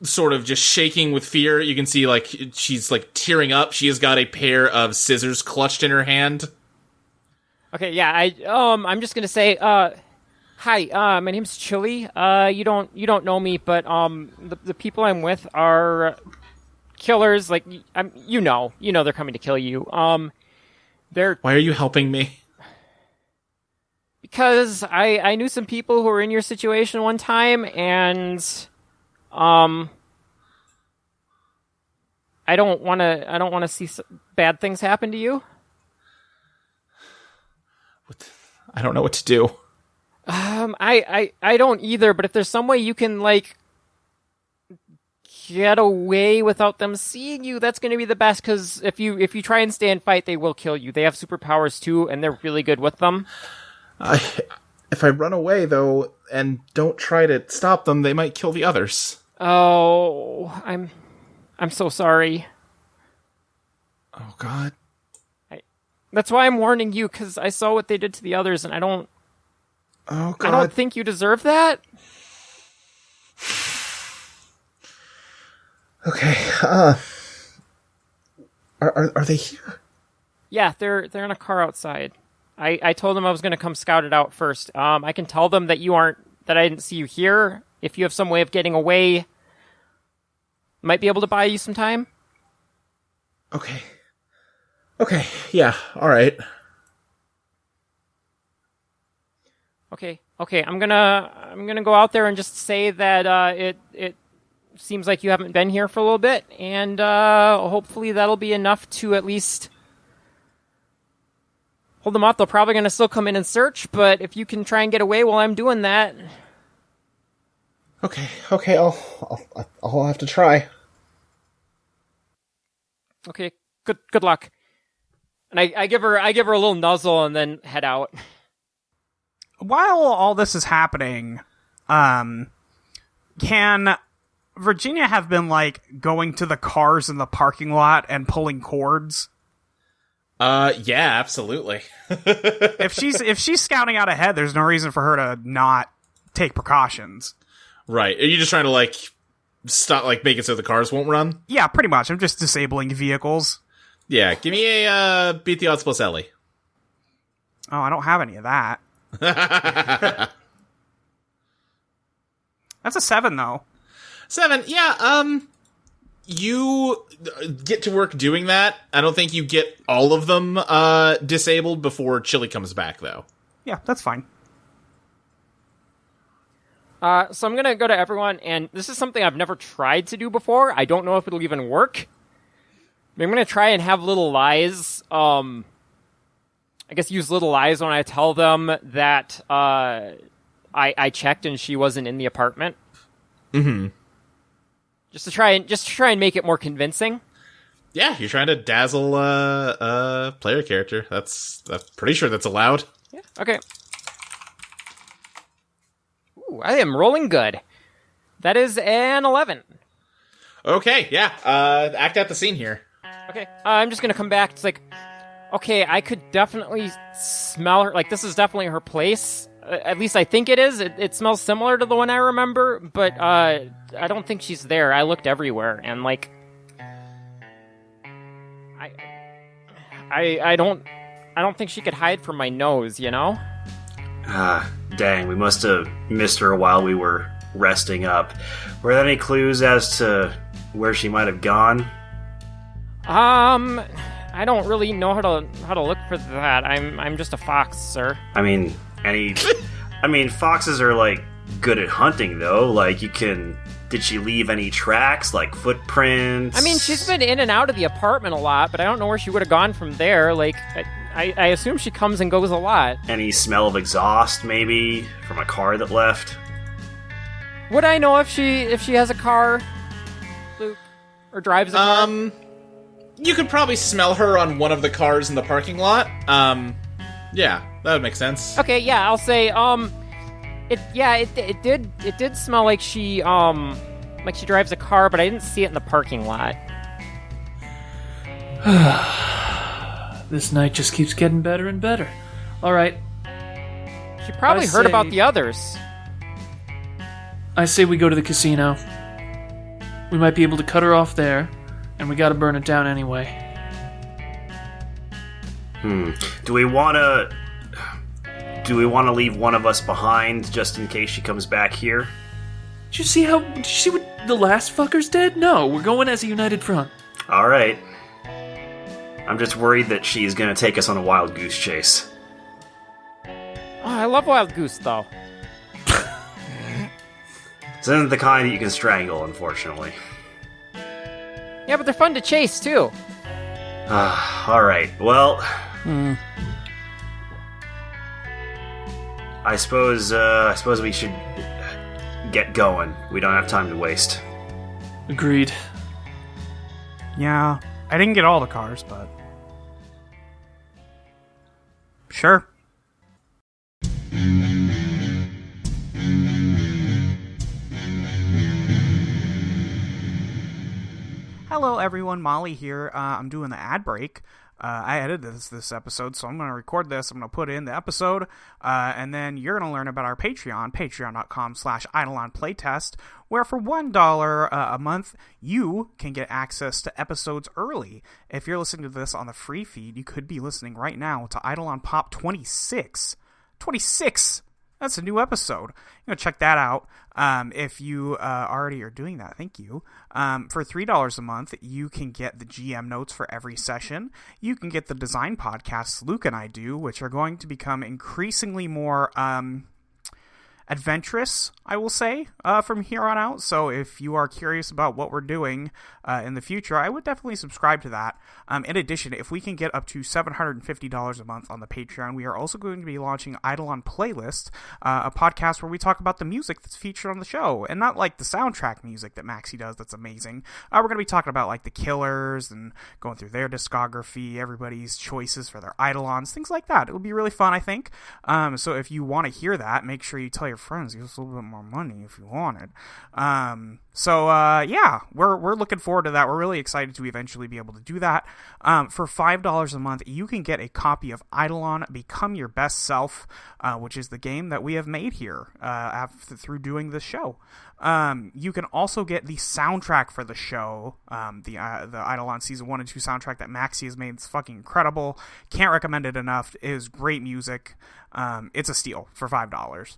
sort of just shaking with fear. You can see like she's like tearing up. She has got a pair of scissors clutched in her hand. Okay, yeah, I'm just gonna say, hi, my name's Chili. You don't know me, but the people I'm with are killers. Like, you know they're coming to kill you. Why are you helping me? Because I knew some people who were in your situation one time, and I don't want to see bad things happen to you. I don't know what to do. I don't either, but if there's some way you can, like, get away without them seeing you, that's going to be the best, because if you try and stay and fight, they will kill you. They have superpowers, too, and they're really good with them. If I run away, though, and don't try to stop them, they might kill the others. Oh, I'm so sorry. Oh, God. That's why I'm warning you, because I saw what they did to the others, and I don't... Oh, God. I don't think you deserve that. Okay, Are they here? Yeah, they're in a car outside. I told them I was going to come scout it out first. I can tell them that that I didn't see you here. If you have some way of getting away, might be able to buy you some time. Okay. Okay, yeah, alright. Okay, I'm gonna go out there and just say that it seems like you haven't been here for a little bit, and hopefully that'll be enough to at least hold them off. They're probably gonna still come in and search, but if you can try and get away while I'm doing that. Okay, I'll have to try. Okay, good luck. And I give her a little nuzzle and then head out. While all this is happening, can Virginia have been, like, going to the cars in the parking lot and pulling cords? Yeah, absolutely. If she's scouting out ahead, there's no reason for her to not take precautions. Right. Are you just trying to, like, stop, like, make it so the cars won't run? Yeah, pretty much. I'm just disabling vehicles. Yeah, give me a beat the odds plus Ellie. Oh, I don't have any of that. That's a 7, though. 7, yeah, you get to work doing that. I don't think you get all of them disabled before Chili comes back, though. Yeah, that's fine. So I'm gonna go to everyone, and this is something I've never tried to do before. I don't know if it'll even work. I'm gonna try and have little lies, I guess use little lies when I tell them that, I checked and she wasn't in the apartment. Mm-hmm. Just to try and make it more convincing. Yeah, you're trying to dazzle a player character. I'm pretty sure that's allowed. Yeah, okay. Ooh, I am rolling good. That is an 11. Okay, yeah, act out the scene here. Okay, I'm just gonna come back. It's like, okay, I could definitely smell her. Like, this is definitely her place. At least I think it is. It smells similar to the one I remember, but I don't think she's there. I looked everywhere, and like, I don't think she could hide from my nose. You know? Ah, dang, we must have missed her while we were resting up. Were there any clues as to where she might have gone? I don't really know how to look for that. I'm just a fox, sir. I mean, foxes are, like, good at hunting, though. Like, did she leave any tracks, like footprints? I mean, she's been in and out of the apartment a lot, but I don't know where she would have gone from there. Like, I assume she comes and goes a lot. Any smell of exhaust, maybe, from a car that left? Would I know if she has a car, Luke, or drives a car? You could probably smell her on one of the cars in the parking lot. Yeah, that would make sense. Okay, yeah, I'll say, it did smell like she drives a car, but I didn't see it in the parking lot. This night just keeps getting better and better. All right. She probably heard about the others. I say we go to the casino. We might be able to cut her off there, and we gotta burn it down anyway. Do we want to leave one of us behind just in case she comes back here? Did you see what the last fuckers did? No, we're going as a united front. All right. I'm just worried that she's going to take us on a wild goose chase. Oh, I love wild goose, though. This isn't the kind that you can strangle, unfortunately. Yeah, but they're fun to chase, too. All right. Well, I suppose we should get going. We don't have time to waste. Agreed. Yeah, I didn't get all the cars, but sure. Hello everyone, Molly here. I'm doing the ad break. I edited this episode, so I'm going to record this. I'm going to put in the episode, and then you're going to learn about our Patreon, patreon.com/Eidolon Playtest, where for $1 a month, you can get access to episodes early. If you're listening to this on the free feed, you could be listening right now to Eidolon Pop 26. 26 That's a new episode. Check that out. If you already are doing that, thank you. For $3 a month, you can get the GM notes for every session. You can get the design podcasts Luke and I do, which are going to become increasingly more adventurous, I will say, from here on out. So if you are curious about what we're doing in the future, I would definitely subscribe to that. In addition, if we can get up to $750 a month on the Patreon, we are also going to be launching Eidolon Playlist, a podcast where we talk about the music that's featured on the show, and not like the soundtrack music that Maxie does that's amazing. We're going to be talking about like the Killers and going through their discography, everybody's choices for their Eidolons, things like that. It will be really fun, I think. So if you want to hear that, make sure you tell your friends, give us a little bit more money if you want it. Yeah, we're looking forward to that. We're really excited to eventually be able to do that. For $5 a month, you can get a copy of Eidolon Become Your Best Self, which is the game that we have made here through doing this show. You can also get the soundtrack for the show, the Eidolon Season 1 and 2 soundtrack that Maxie has made. It's fucking incredible. Can't recommend it enough. It is great music. It's a steal for $5.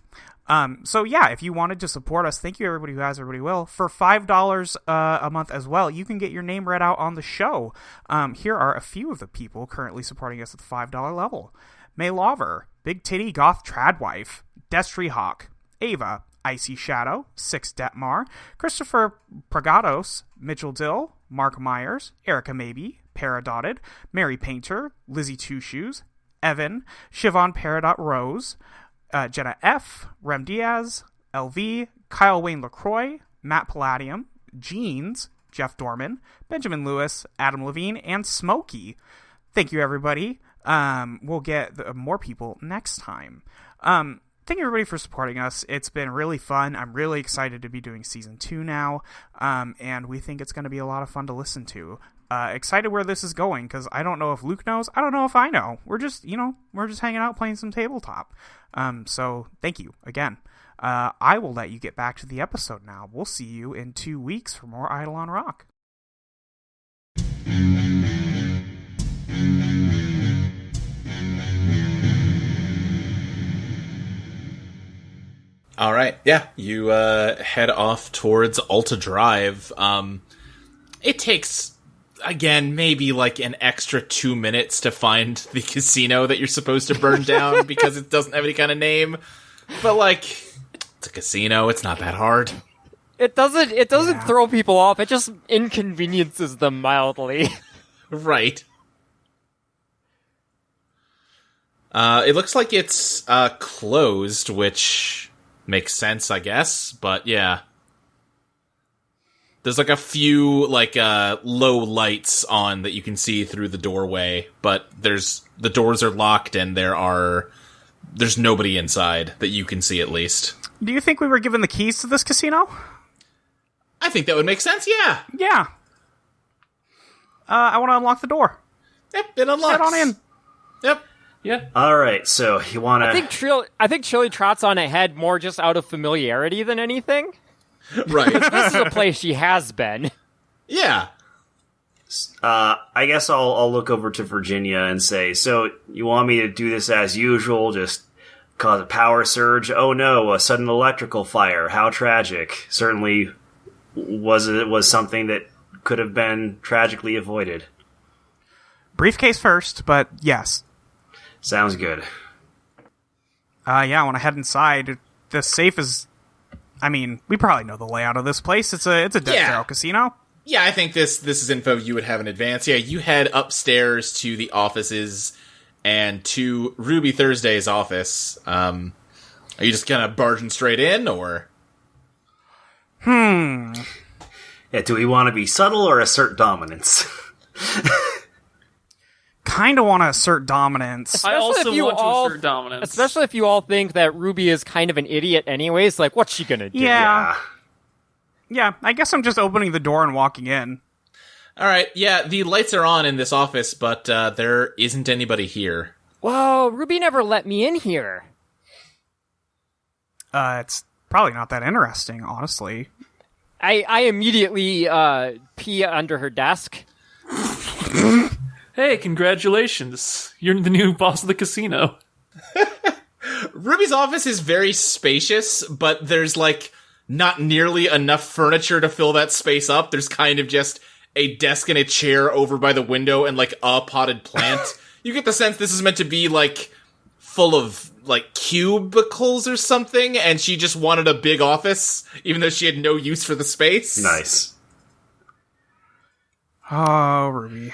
So yeah, if you wanted to support us, thank you everybody who has, everybody will. For $5 a month as well, you can get your name read out on the show. Here are a few of the people currently supporting us at the $5 level. May Lover, Big Titty Goth Tradwife, Destry Hawk, Ava, Icy Shadow, Six Detmar, Christopher Pragados, Mitchell Dill, Mark Myers, Erica Maybe, Paradotted, Mary Painter, Lizzie Two Shoes, Evan, Siobhan Paradot Rose, Jenna F., Rem Diaz, LV, Kyle Wayne LaCroix, Matt Palladium, Jeans, Jeff Dorman, Benjamin Lewis, Adam Levine, and Smokey. Thank you, everybody. We'll get more people next time. Thank you, everybody, for supporting us. It's been really fun. I'm really excited to be doing Season 2 now, and we think it's going to be a lot of fun to listen to. Excited where this is going, because I don't know if Luke knows. I don't know if I know. We're just hanging out playing some tabletop. So thank you again. I will let you get back to the episode now. We'll see you in 2 weeks for more Eidolon Rock. All right, yeah, you head off towards Alta Drive. It takes, again, maybe like an extra 2 minutes to find the casino that you're supposed to burn down because it doesn't have any kind of name. But like, it's a casino; it's not that hard. It doesn't throw people off. It just inconveniences them mildly. Right. It looks like it's closed, which makes sense, I guess. But yeah. There's like a few like low lights on that you can see through the doorway, but the doors are locked and there's nobody inside that you can see, at least. Do you think we were given the keys to this casino? I think that would make sense, yeah. Yeah. I want to unlock the door. Yep, it unlocks. Head on in. Yep. Yeah. All right, so you want to... I think Chili trots on ahead more just out of familiarity than anything. Right. This is a place she has been. Yeah. I guess I'll look over to Virginia and say, so you want me to do this as usual, just cause a power surge? Oh no, a sudden electrical fire. How tragic. Certainly was something that could have been tragically avoided. Briefcase first, but yes. Sounds good. Yeah, I want to head inside. The safe is... I mean, we probably know the layout of this place. It's a Death Zero casino. Yeah, I think this is info you would have in advance. Yeah, you head upstairs to the offices and to Ruby Thursday's office. Are you just kind of barging straight in, or? Yeah, do we want to be subtle or assert dominance? Kind of want to assert dominance. I also want to assert dominance. Especially if you all think that Ruby is kind of an idiot anyways. Like, what's she gonna do? Yeah, I guess I'm just opening the door and walking in. All right, yeah, the lights are on in this office, but there isn't anybody here. Whoa, Ruby never let me in here. It's probably not that interesting, honestly. I immediately pee under her desk. Hey, congratulations. You're the new boss of the casino. Ruby's office is very spacious, but there's, like, not nearly enough furniture to fill that space up. There's kind of just a desk and a chair over by the window and, like, a potted plant. You get the sense this is meant to be, like, full of, like, cubicles or something, and she just wanted a big office, even though she had no use for the space. Nice. Oh, Ruby.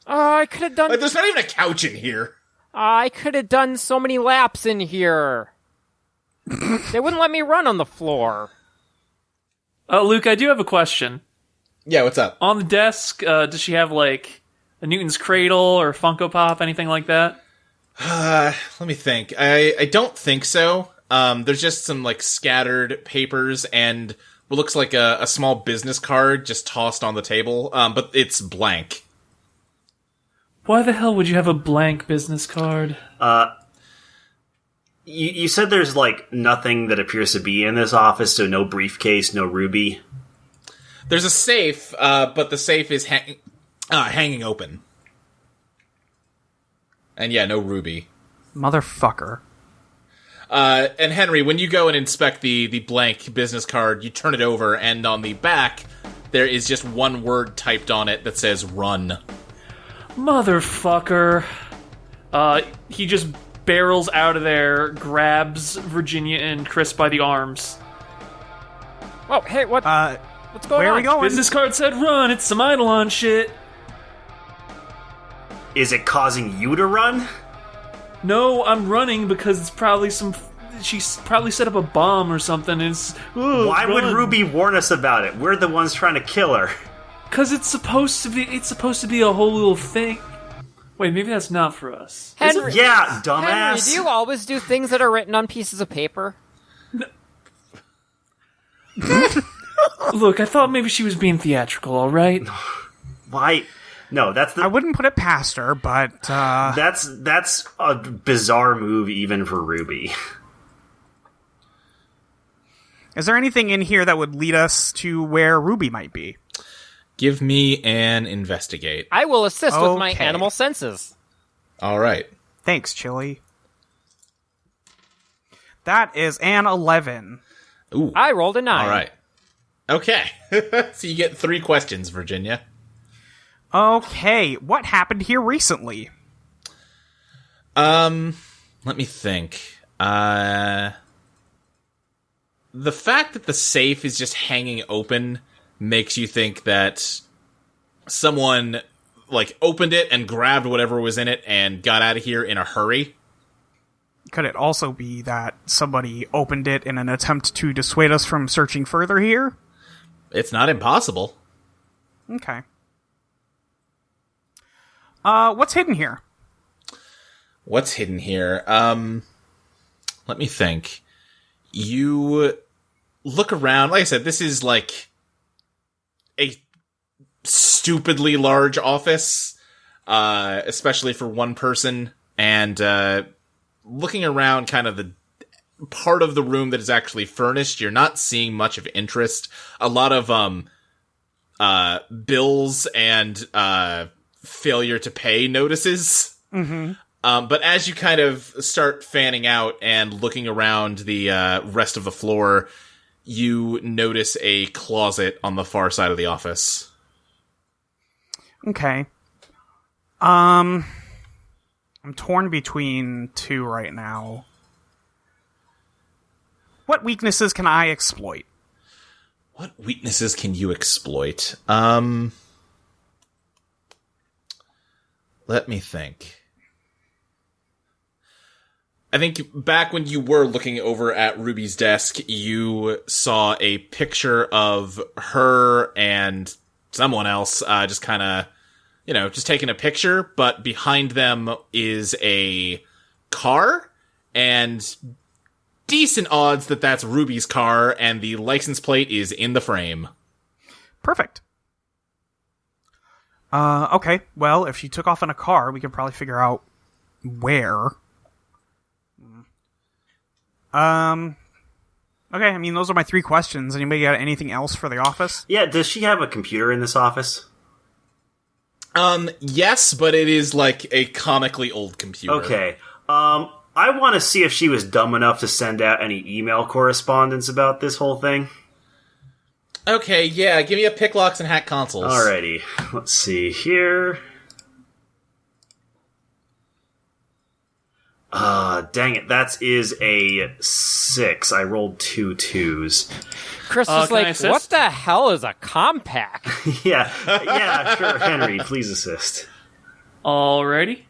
Oh, I could have done... Like, there's not even a couch in here. I could have done so many laps in here. They wouldn't let me run on the floor. Luke, I do have a question. Yeah, what's up? On the desk, does she have, like, a Newton's Cradle or Funko Pop, anything like that? Let me think. I don't think so. There's just some, like, scattered papers and what looks like a small business card just tossed on the table, but it's blank. Why the hell would you have a blank business card? You said there's, like, nothing that appears to be in this office, so no briefcase, no Ruby. There's a safe, but the safe is hanging open. And yeah, no Ruby. Motherfucker. And Henry, when you go and inspect the blank business card, you turn it over, and on the back, there is just one word typed on it that says run. Motherfucker. He just barrels out of there, grabs Virginia and Chris by the arms. Oh, hey, what's going on? Where are we going? Business card said run, it's some Eidolon shit. Is it causing you to run? No, I'm running because it's probably she's probably set up a bomb or something. Why would Ruby warn us about it? We're the ones trying to kill her. Because it's supposed to be a whole little thing. Wait, maybe that's not for us. Henry, Yeah, dumbass. Henry, do you always do things that are written on pieces of paper? No. Look, I thought maybe she was being theatrical, alright? Why? No, that's I wouldn't put it past her, but that's a bizarre move even for Ruby. is there anything in here that would lead us to where Ruby might be? Give me an investigate. I will assist with my Okay. animal senses. All right. Thanks, Chili. That is an 11. Ooh. I rolled a 9. All right. Okay. So you get 3 questions, Virginia. Okay, what happened here recently? Let me think. The fact that the safe is just hanging open makes you think that someone, like, opened it and grabbed whatever was in it and got out of here in a hurry. Could it also be that somebody opened it in an attempt to dissuade us from searching further here? It's not impossible. Okay. What's hidden here? What's hidden here? Let me think. You look around. Like I said, this is like a stupidly large office, especially for one person. And looking around kind of the part of the room that is actually furnished, you're not seeing much of interest. A lot of bills and failure to pay notices. Mm-hmm. But as you kind of start fanning out and looking around the rest of the floor, you notice a closet on the far side of the office. Okay. I'm torn between 2 right now. What weaknesses can I exploit? What weaknesses can you exploit? Let me think. I think back when you were looking over at Ruby's desk, you saw a picture of her and someone else just kind of, just taking a picture, but behind them is a car, and decent odds that that's Ruby's car, and the license plate is in the frame. Perfect. Okay, well, if she took off in a car, we can probably figure out where. Okay, I mean, those are my 3 questions. Anybody got anything else for the office? Yeah, does she have a computer in this office? Yes, but it is like a comically old computer. Okay. I want to see if she was dumb enough to send out any email correspondence about this whole thing. Okay, yeah, give me a picklocks and hack consoles. Alrighty, let's see here. Dang it, that is a 6. I rolled 2 2s. Chris was can I like, assist? what the hell is a compact? Yeah, sure, Henry, please assist. Alrighty.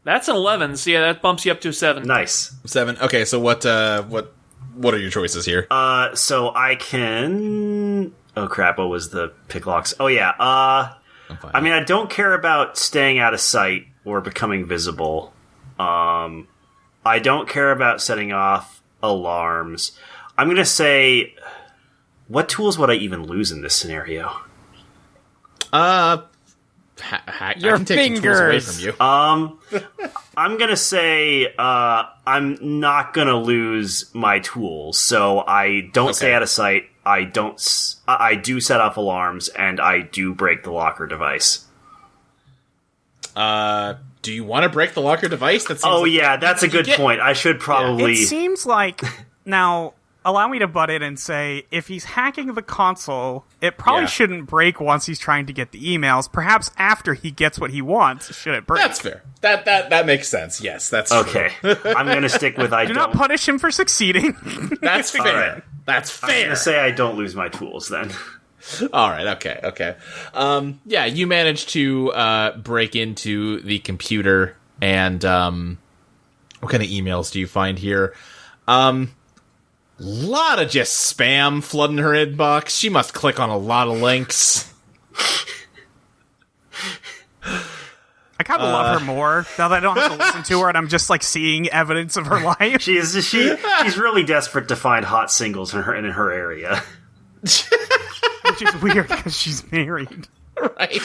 That's an 11, so yeah, that bumps you up to a 7. Nice. 7. Okay, so what are your choices here? So I can... Oh crap, what was the picklocks? Oh yeah, I'm fine. I mean, I don't care about staying out of sight or becoming visible. I don't care about setting off alarms. I'm gonna say... What tools would I even lose in this scenario? Your I can take some tools away from you. I'm gonna say I'm not gonna lose my tools, so I don't stay out of sight. I do set off alarms, and I do break the locker device. Do you want to break the locker device? That seems That's a good point. I should probably... It seems like... Now, allow me to butt in and say, if he's hacking the console, it probably shouldn't break once he's trying to get the emails. Perhaps after he gets what he wants, should it break? That's fair. That makes sense. Yes, that's okay. I'm gonna stick with Do not punish him for succeeding. That's fair. Right. That's I'm fair. gonna say I don't lose my tools then. All right. Okay. You managed to break into the computer, and what kind of emails do you find here? Lot of just spam flooding her inbox. She must click on a lot of links. I kind of love her more now that I don't have to listen to her, and I'm just like seeing evidence of her life. She's really desperate to find hot singles in her area. Which is weird because she's married. Right.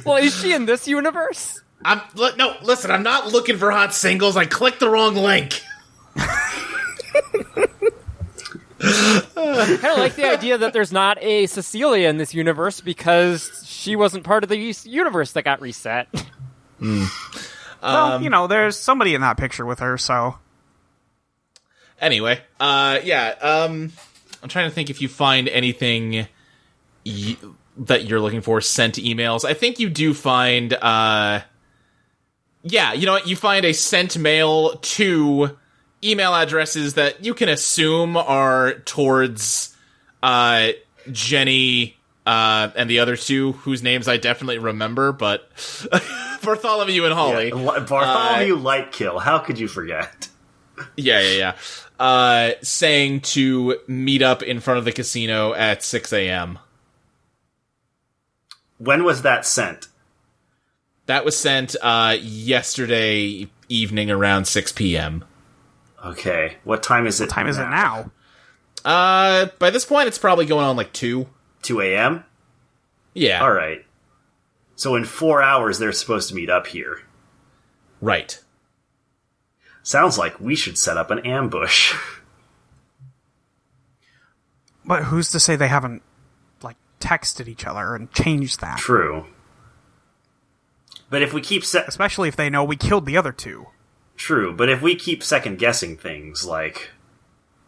Well, is she in this universe? No, listen, I'm not looking for hot singles. I clicked the wrong link. I kind of like the idea that there's not a Cecilia in this universe because she wasn't part of the universe that got reset. Well, there's somebody in that picture with her, so... Anyway, I'm trying to think if you find anything that you're looking for sent emails. I think you do find, you know what? You find a sent mail to email addresses that you can assume are towards Jenny and the other two, whose names I definitely remember, but Bartholomew and Holly. Yeah, Bartholomew Lightkill. How could you forget? Yeah. Saying to meet up in front of the casino at 6 a.m. When was that sent? That was sent yesterday evening around 6 p.m. Okay. What time is it? What time is it now? By this point, it's probably going on like 2. 2 a.m.? Yeah. All right. So in 4 hours, they're supposed to meet up here. Right. Sounds like we should set up an ambush. But who's to say they haven't, texted each other and changed that? True. But if we keep... Especially if they know we killed the other two. True, but if we keep second-guessing things, we're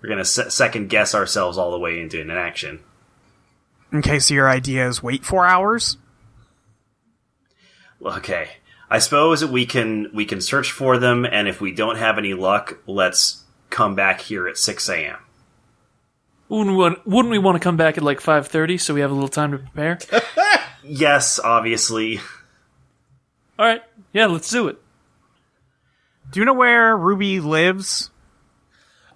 going to second-guess ourselves all the way into an action. Okay, so your idea is wait 4 hours? Okay. I suppose we can search for them, and if we don't have any luck, let's come back here at 6 a.m. Wouldn't we want to come back at 5:30 so we have a little time to prepare? Yes, obviously. All right. Yeah, let's do it. Do you know where Ruby lives?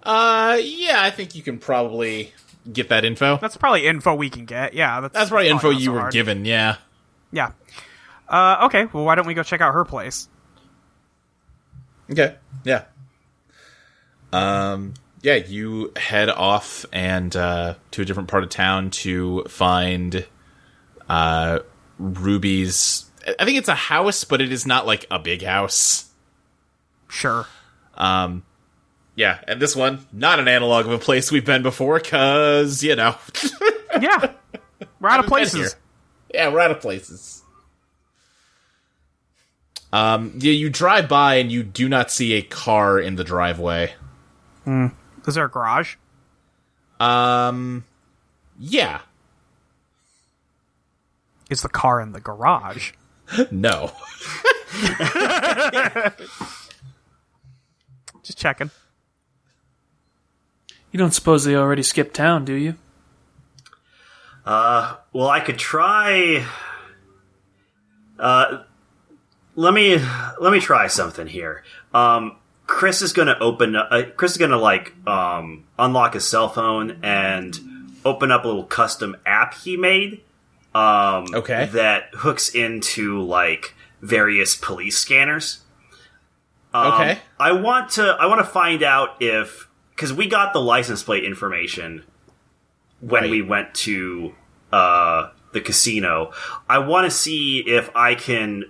Yeah, I think you can probably get that info. That's probably info we can get. Yeah, that's probably info not you so were hard. given, yeah. Yeah. Okay, well, why don't we go check out her place? Okay, yeah. You head off and to a different part of town to find Ruby's... I think it's a house, but it is not a big house. Sure. Yeah, and this one, not an analog of a place we've been before, because, Yeah. We're out of places. Yeah, we're out of places. You drive by and you do not see a car in the driveway. Is there a garage? Yeah. Is the car in the garage? No. Just checking. You don't suppose they already skipped town, do you? Well, I could try. Let me try something here. Chris is gonna unlock his cell phone and open up a little custom app he made. Okay. That hooks into like various police scanners. Okay. I want to find out because we got the license plate information when we went to the casino. I want to see if I can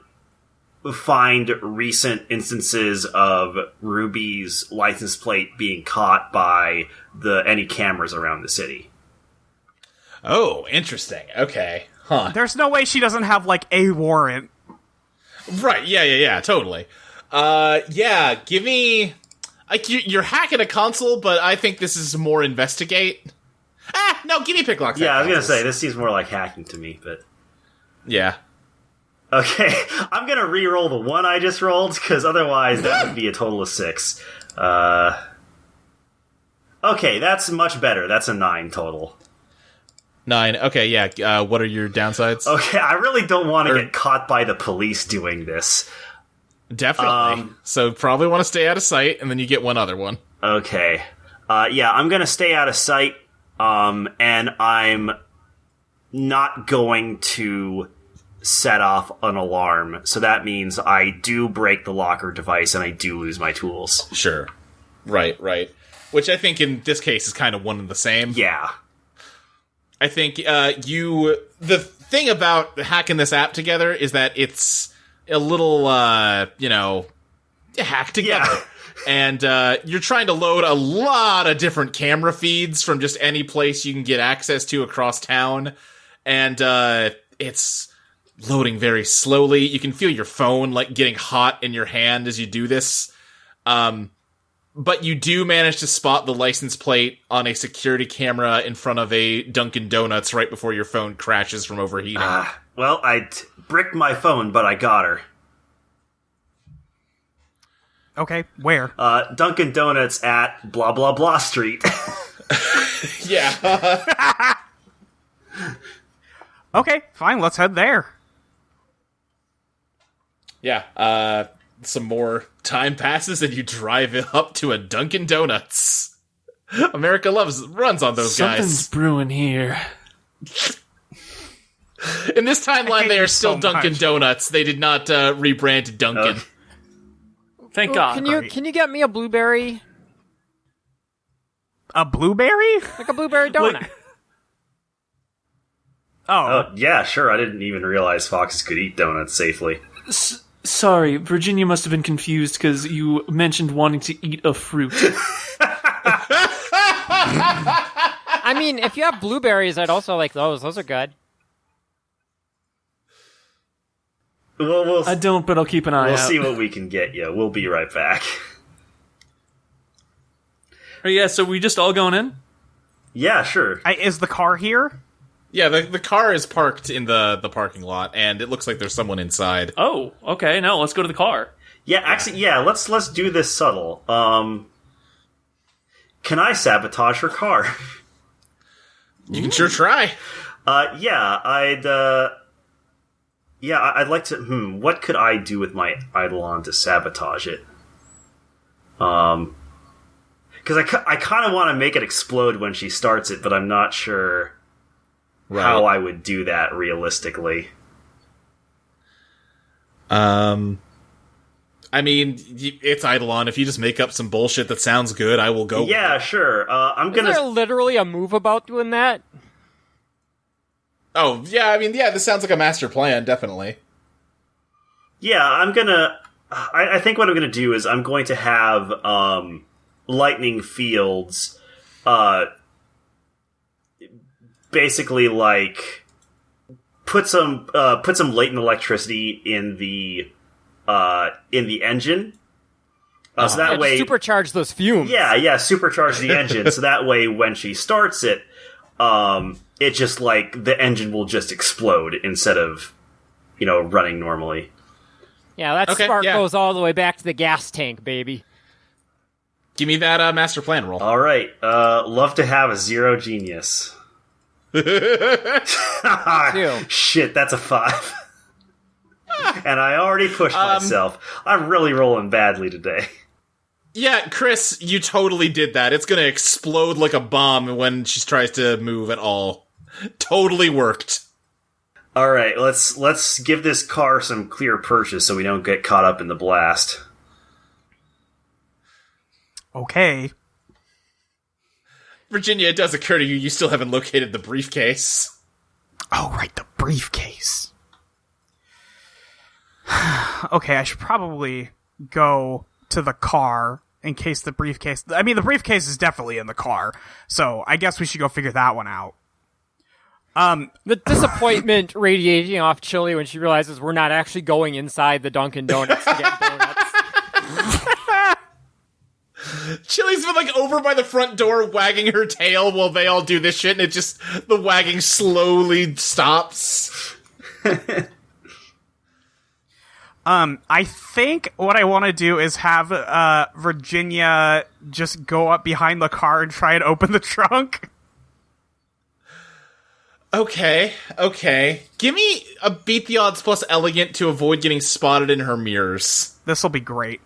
find recent instances of Ruby's license plate being caught by any cameras around the city. Oh, interesting. Okay. Huh. There's no way she doesn't have, like, a warrant. Right, yeah, totally. Yeah, give me... Like, you're hacking a console, but I think this is more investigate. No, guinea pig locks. Yeah, I was gonna say, this seems more like hacking to me, but... Yeah. Okay, I'm gonna re-roll the one I just rolled, because otherwise that would be a total of 6. Okay, that's much better. That's a 9 total. 9. Okay, yeah. What are your downsides? Okay, I really don't want to get caught by the police doing this. Definitely. So probably want to stay out of sight, and then you get one other one. Okay. Yeah, I'm gonna stay out of sight, and I'm not going to set off an alarm. So that means I do break the locker device, and I do lose my tools. Sure. Right. Which I think in this case is kind of one and the same. Yeah. I think the thing about hacking this app together is that it's a little, hacked together. Yeah. And you're trying to load a lot of different camera feeds from just any place you can get access to across town. And it's loading very slowly. You can feel your phone like getting hot in your hand as you do this. But you do manage to spot the license plate on a security camera in front of a Dunkin' Donuts right before your phone crashes from overheating. Well, I bricked my phone, but I got her. Okay, where? Dunkin' Donuts at blah blah blah street. Yeah. Okay, fine, let's head there. Yeah, some more time passes and you drive up to a Dunkin' Donuts. America runs on those guys. Something's brewing here. In this timeline, they are still so Dunkin' much. Donuts. They did not rebrand to Dunkin'. Thank God. Can you get me a blueberry? A blueberry? Like a blueberry donut. Oh, Yeah, sure. I didn't even realize foxes could eat donuts safely. Sorry, Virginia must have been confused because you mentioned wanting to eat a fruit. I mean, if you have blueberries, I'd also like those. Those are good. We'll I don't, but I'll keep an eye out. see what we can get you. We'll be right back. Oh, yeah, so we just all going in? Yeah, sure. is the car here? Yeah, the car is parked in the parking lot, and it looks like there's someone inside. Oh, okay, now let's go to the car. Yeah, actually, yeah. Let's do this subtle. Can I sabotage her car? You can sure try. Yeah, I'd like to. What could I do with my Eidolon to sabotage it? Because I kind of want to make it explode when she starts it, but I'm not sure how I would do that realistically. I mean, it's Eidolon. If you just make up some bullshit that sounds good, I will go. Yeah, sure. I'm gonna. Is there literally a move about doing that? Oh, yeah, I mean, yeah, this sounds like a master plan, definitely. Yeah, I'm gonna. I think what I'm gonna do is I'm going to have lightning fields, basically like put some latent electricity in the in the engine. So that way, supercharge those fumes. Yeah, supercharge the engine. So that way, when she starts it, it just like the engine will just explode instead of, running normally. Yeah, that spark goes all the way back to the gas tank, baby. Give me that master plan roll. All right, love to have a 0 genius. Shit, that's a 5. And I already pushed myself. I'm really rolling badly today. Yeah, Chris, you totally did that. It's gonna explode like a bomb when she tries to move at all. Totally worked. All right, let's give this car some clear purchase so we don't get caught up in the blast. Okay. Virginia, it does occur to you still haven't located the briefcase. Oh, right, the briefcase. Okay, I should probably go to the car in case the briefcase... I mean, the briefcase is definitely in the car, so I guess we should go figure that one out. The disappointment radiating off Chili when she realizes we're not actually going inside the Dunkin' Donuts to get donuts. Chili's been like over by the front door wagging her tail while they all do this shit, and the wagging slowly stops. I think what I want to do is have Virginia just go up behind the car and try and open the trunk. Okay. Give me a beat the odds plus elegant to avoid getting spotted in her mirrors. This'll be great.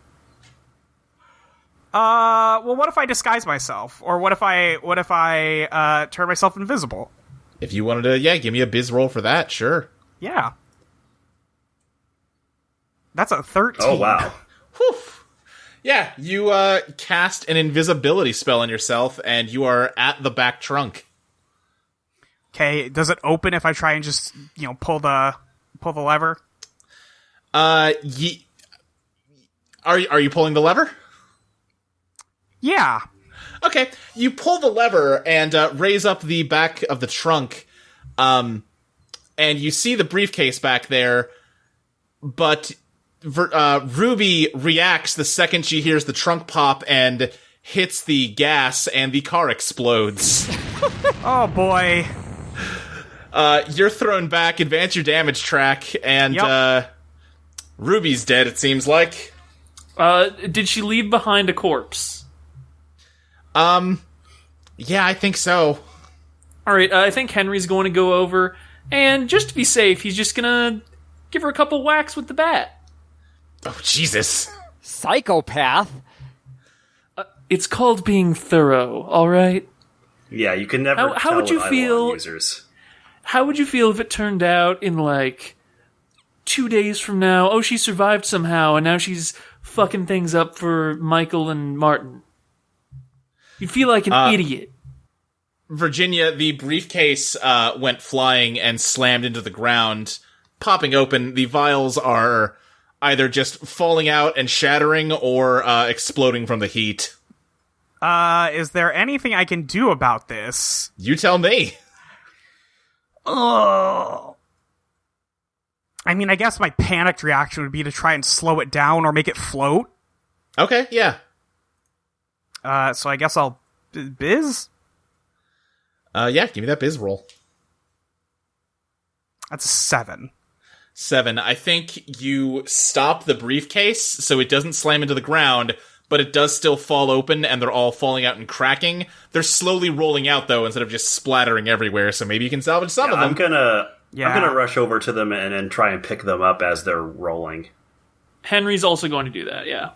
Well, what if I disguise myself? Or what if I turn myself invisible? If you wanted to, give me a biz roll for that, sure. Yeah. That's a 13. Oh, wow. Whew. Yeah, you cast an invisibility spell on yourself, and you are at the back trunk. Okay, does it open if I try and just, pull the lever? Are you pulling the lever? Yeah. Okay, you pull the lever and raise up the back of the trunk, and you see the briefcase back there, but Ruby reacts the second she hears the trunk pop and hits the gas, and the car explodes. Oh, boy. You're thrown back, advance your damage track, and Ruby's dead, it seems like. Did she leave behind a corpse? Yeah, I think so. Alright, I think Henry's going to go over, and just to be safe, he's just gonna give her a couple whacks with the bat. Oh, Jesus. Psychopath? It's called being thorough, alright? Yeah, you can never how would you feel users. How would you feel if it turned out in, 2 days from now, oh, she survived somehow, and now she's fucking things up for Michael and Martin? You'd feel like an idiot. Virginia, the briefcase went flying and slammed into the ground, popping open. The vials are either just falling out and shattering or exploding from the heat. Is there anything I can do about this? You tell me. Oh. I mean, I guess my panicked reaction would be to try and slow it down or make it float. Okay, yeah. So I guess I'll biz? Yeah, give me that biz roll. That's a 7. 7. I think you stop the briefcase so it doesn't slam into the ground, but it does still fall open and they're all falling out and cracking. They're slowly rolling out, though, instead of just splattering everywhere, so maybe you can salvage some of them. I'm gonna rush over to them and try and pick them up as they're rolling. Henry's also going to do that, yeah.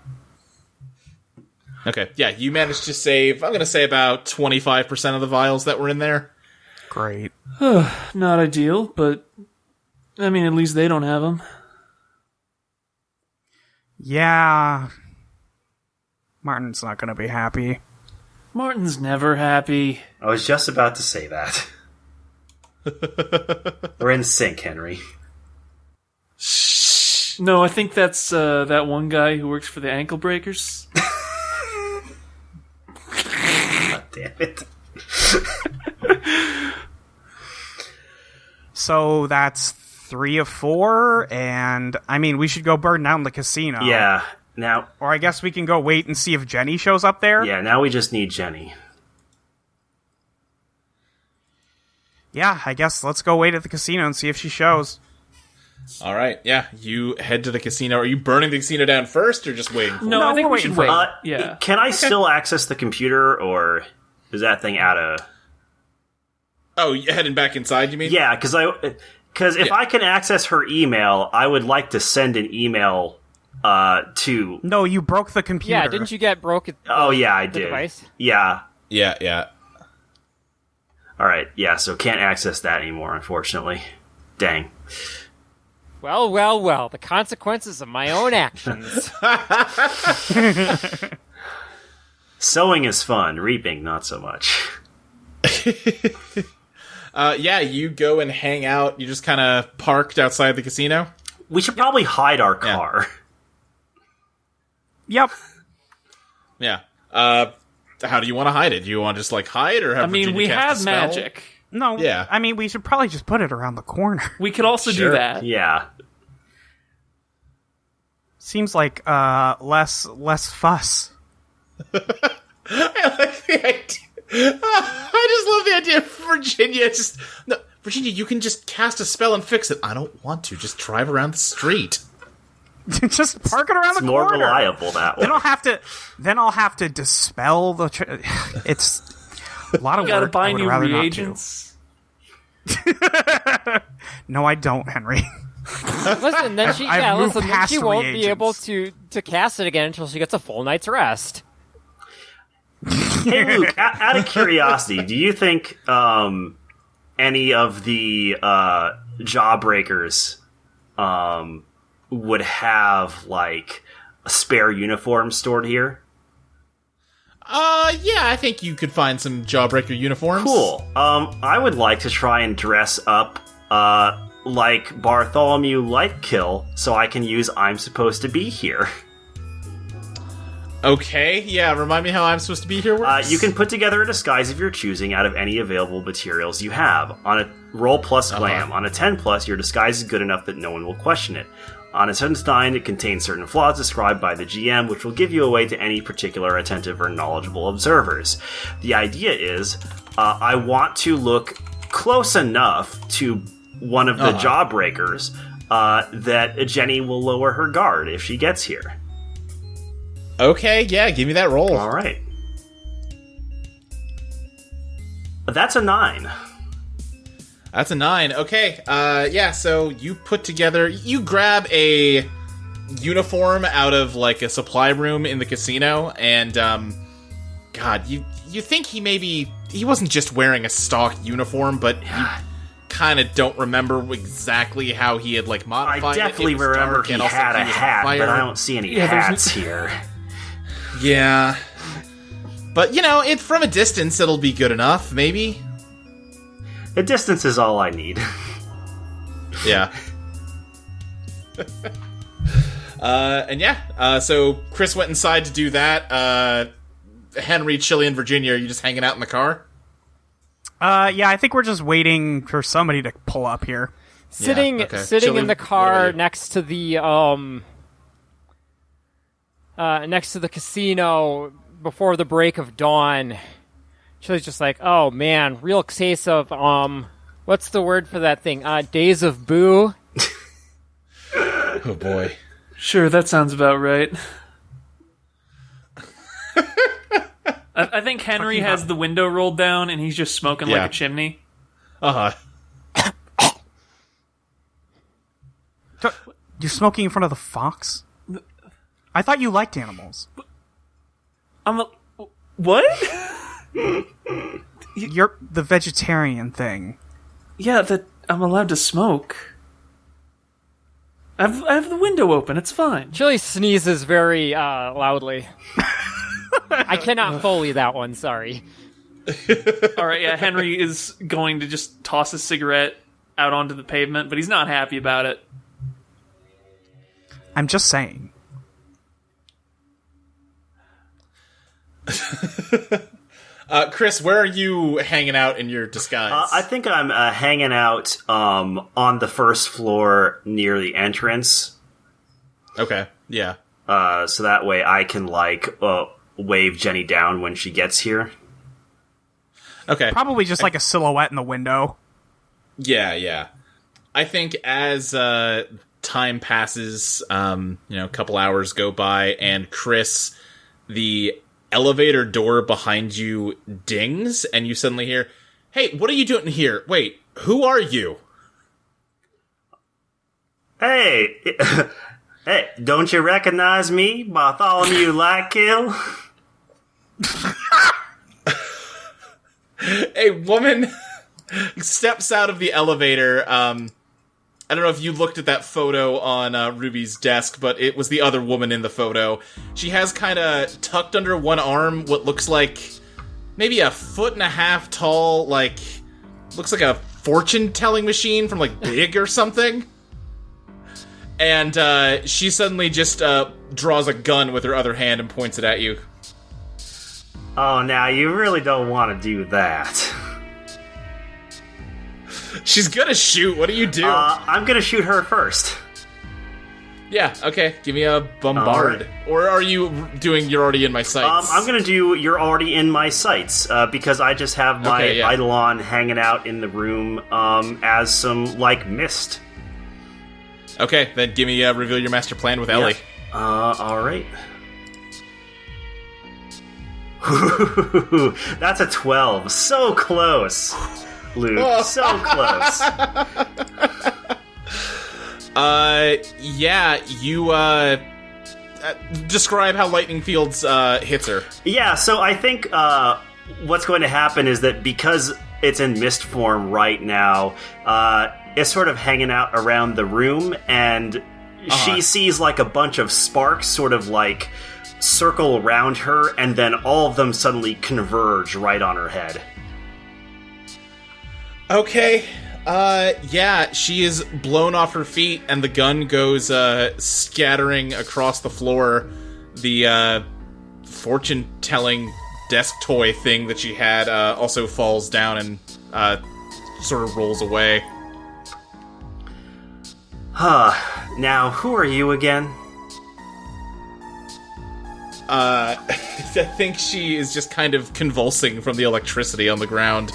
Okay, yeah, you managed to save, I'm going to say about 25% of the vials that were in there. Great. Not ideal, but, I mean, at least they don't have them. Yeah. Martin's not going to be happy. Martin's never happy. I was just about to say that. We're in sync, Henry. Shh. No, I think that's that one guy who works for the ankle breakers. God damn it. So that's 3 of 4, and I mean, we should go burn down the casino. Yeah. Now, or I guess we can go wait and see if Jenny shows up there. Yeah, now we just need Jenny. Yeah, I guess let's go wait at the casino and see if she shows. All right, yeah, you head to the casino. Are you burning the casino down first, or just waiting for No, I think we should wait. Yeah. Can I still access the computer, or is that thing out of... Oh, you heading back inside, you mean? Yeah, because if I can access her email, I would like to send an email to... No, you broke the computer. Yeah, didn't you get broken? Oh, yeah, I did. Device? Yeah. Yeah. All right, yeah, so can't access that anymore, unfortunately. Dang. Well, the consequences of my own actions. Sowing is fun, reaping not so much. Yeah, you go and hang out. You just kind of parked outside the casino. We should probably hide our car. Yep. Yeah. How do you want to hide it? Do you want to just, hide, or have Virginia we cast have a spell? magic. No, Yeah. I mean, we should probably just put it around the corner. We could also do that. Yeah. Seems like less fuss. I like the idea. I just love the idea of Virginia. Virginia, you can just cast a spell and fix it. I don't want to. Just drive around the street. Just park it around the More corner. reliable that way. Then I'll have to dispel the. It's a lot of You gotta work. buy I would new rather not do. reagents. No, I don't, Henry. Listen, then she I've moved then past she won't be able reagents. to cast it again until she gets a full night's rest. Hey, Luke, out of curiosity, do you think any of the jawbreakers would have, a spare uniform stored here? Yeah, I think you could find some Jawbreaker uniforms. Cool. I would like to try and dress up like Bartholomew Lightkill so I can use I'm supposed to be here. Okay, yeah, remind me how I'm supposed to be here works? You can put together a disguise of your choosing out of any available materials you have. On a roll plus glam. On a 10 plus, your disguise is good enough that no one will question it. On a 9, it contains certain flaws described by the GM, which will give you away to any particular attentive or knowledgeable observers. The idea is, I want to look close enough to one of the jawbreakers that Jenny will lower her guard if she gets here. Okay, yeah, give me that roll. All right. That's a 9. That's a 9. Okay, yeah, so you grab a uniform out of, a supply room in the casino, and, God, you think he wasn't just wearing a stock uniform, but you kind of don't remember exactly how he had, modified it. I definitely remember he had a hat, but I don't see any hats here. Yeah. But, from a distance, it'll be good enough, maybe? The distance is all I need. Yeah. So Chris went inside to do that. Henry, Chili, and Virginia, are you just hanging out in the car? Yeah, I think we're just waiting for somebody to pull up here. Sitting Chili, in the car next to the casino before the break of dawn. Chili's just like, oh man, real case of what's the word for that thing? Days of boo. Oh boy. Sure, that sounds about right. I think Henry has the window rolled down and he's just smoking like a chimney. You're smoking in front of the fox? I thought you liked animals. What? You're the vegetarian thing. Yeah, that I'm allowed to smoke. I have the window open. It's fine. Chili sneezes very loudly. I cannot Foley that one, sorry. All right, yeah, Henry is going to just toss his cigarette out onto the pavement, but he's not happy about it. I'm just saying. Chris, where are you hanging out in your disguise? I think I'm hanging out on the first floor near the entrance. Okay, yeah. So that way I can, wave Jenny down when she gets here. Okay. Probably just like a silhouette in the window. Yeah. I think as time passes, a couple hours go by, and Chris, the elevator door behind you dings, and you suddenly hear, "Hey, what are you doing here? Wait, who are you?" Hey, hey, don't you recognize me, Bartholomew Lightkill? A woman steps out of the elevator. I don't know if you looked at that photo on Ruby's desk, but it was the other woman in the photo. She has kind of tucked under one arm what looks like maybe 1.5 feet tall, looks like a fortune-telling machine from, Big or something. And she suddenly just draws a gun with her other hand and points it at you. Oh, now you really don't want to do that. She's gonna shoot. What do you do? I'm gonna shoot her first. Yeah, okay. Give me a bombard. Right. Or are you doing you're already in my sights? I'm gonna do you're already in my sights, because I just have my Eidolon hanging out in the room as some, mist. Okay, then give me reveal your master plan with Ellie. Alright. That's a 12. So close, Luke. So close. Yeah, you, describe how Lightning Fields, hits her. Yeah, so I think, what's going to happen is that because it's in mist form right now, it's sort of hanging out around the room, and she sees, a bunch of sparks sort of, circle around her, and then all of them suddenly converge right on her head. Okay, yeah, she is blown off her feet, and the gun goes, scattering across the floor. The, fortune-telling desk toy thing that she had, also falls down and, sort of rolls away. Now, who are you again? I think she is just kind of convulsing from the electricity on the ground.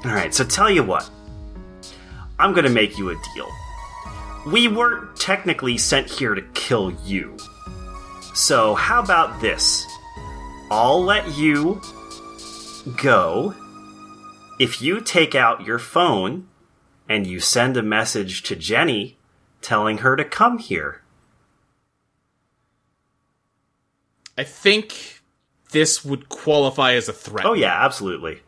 Alright, so tell you what. I'm gonna make you a deal. We weren't technically sent here to kill you. So, how about this? I'll let you go if you take out your phone and you send a message to Jenny telling her to come here. I think this would qualify as a threat. Oh yeah, absolutely.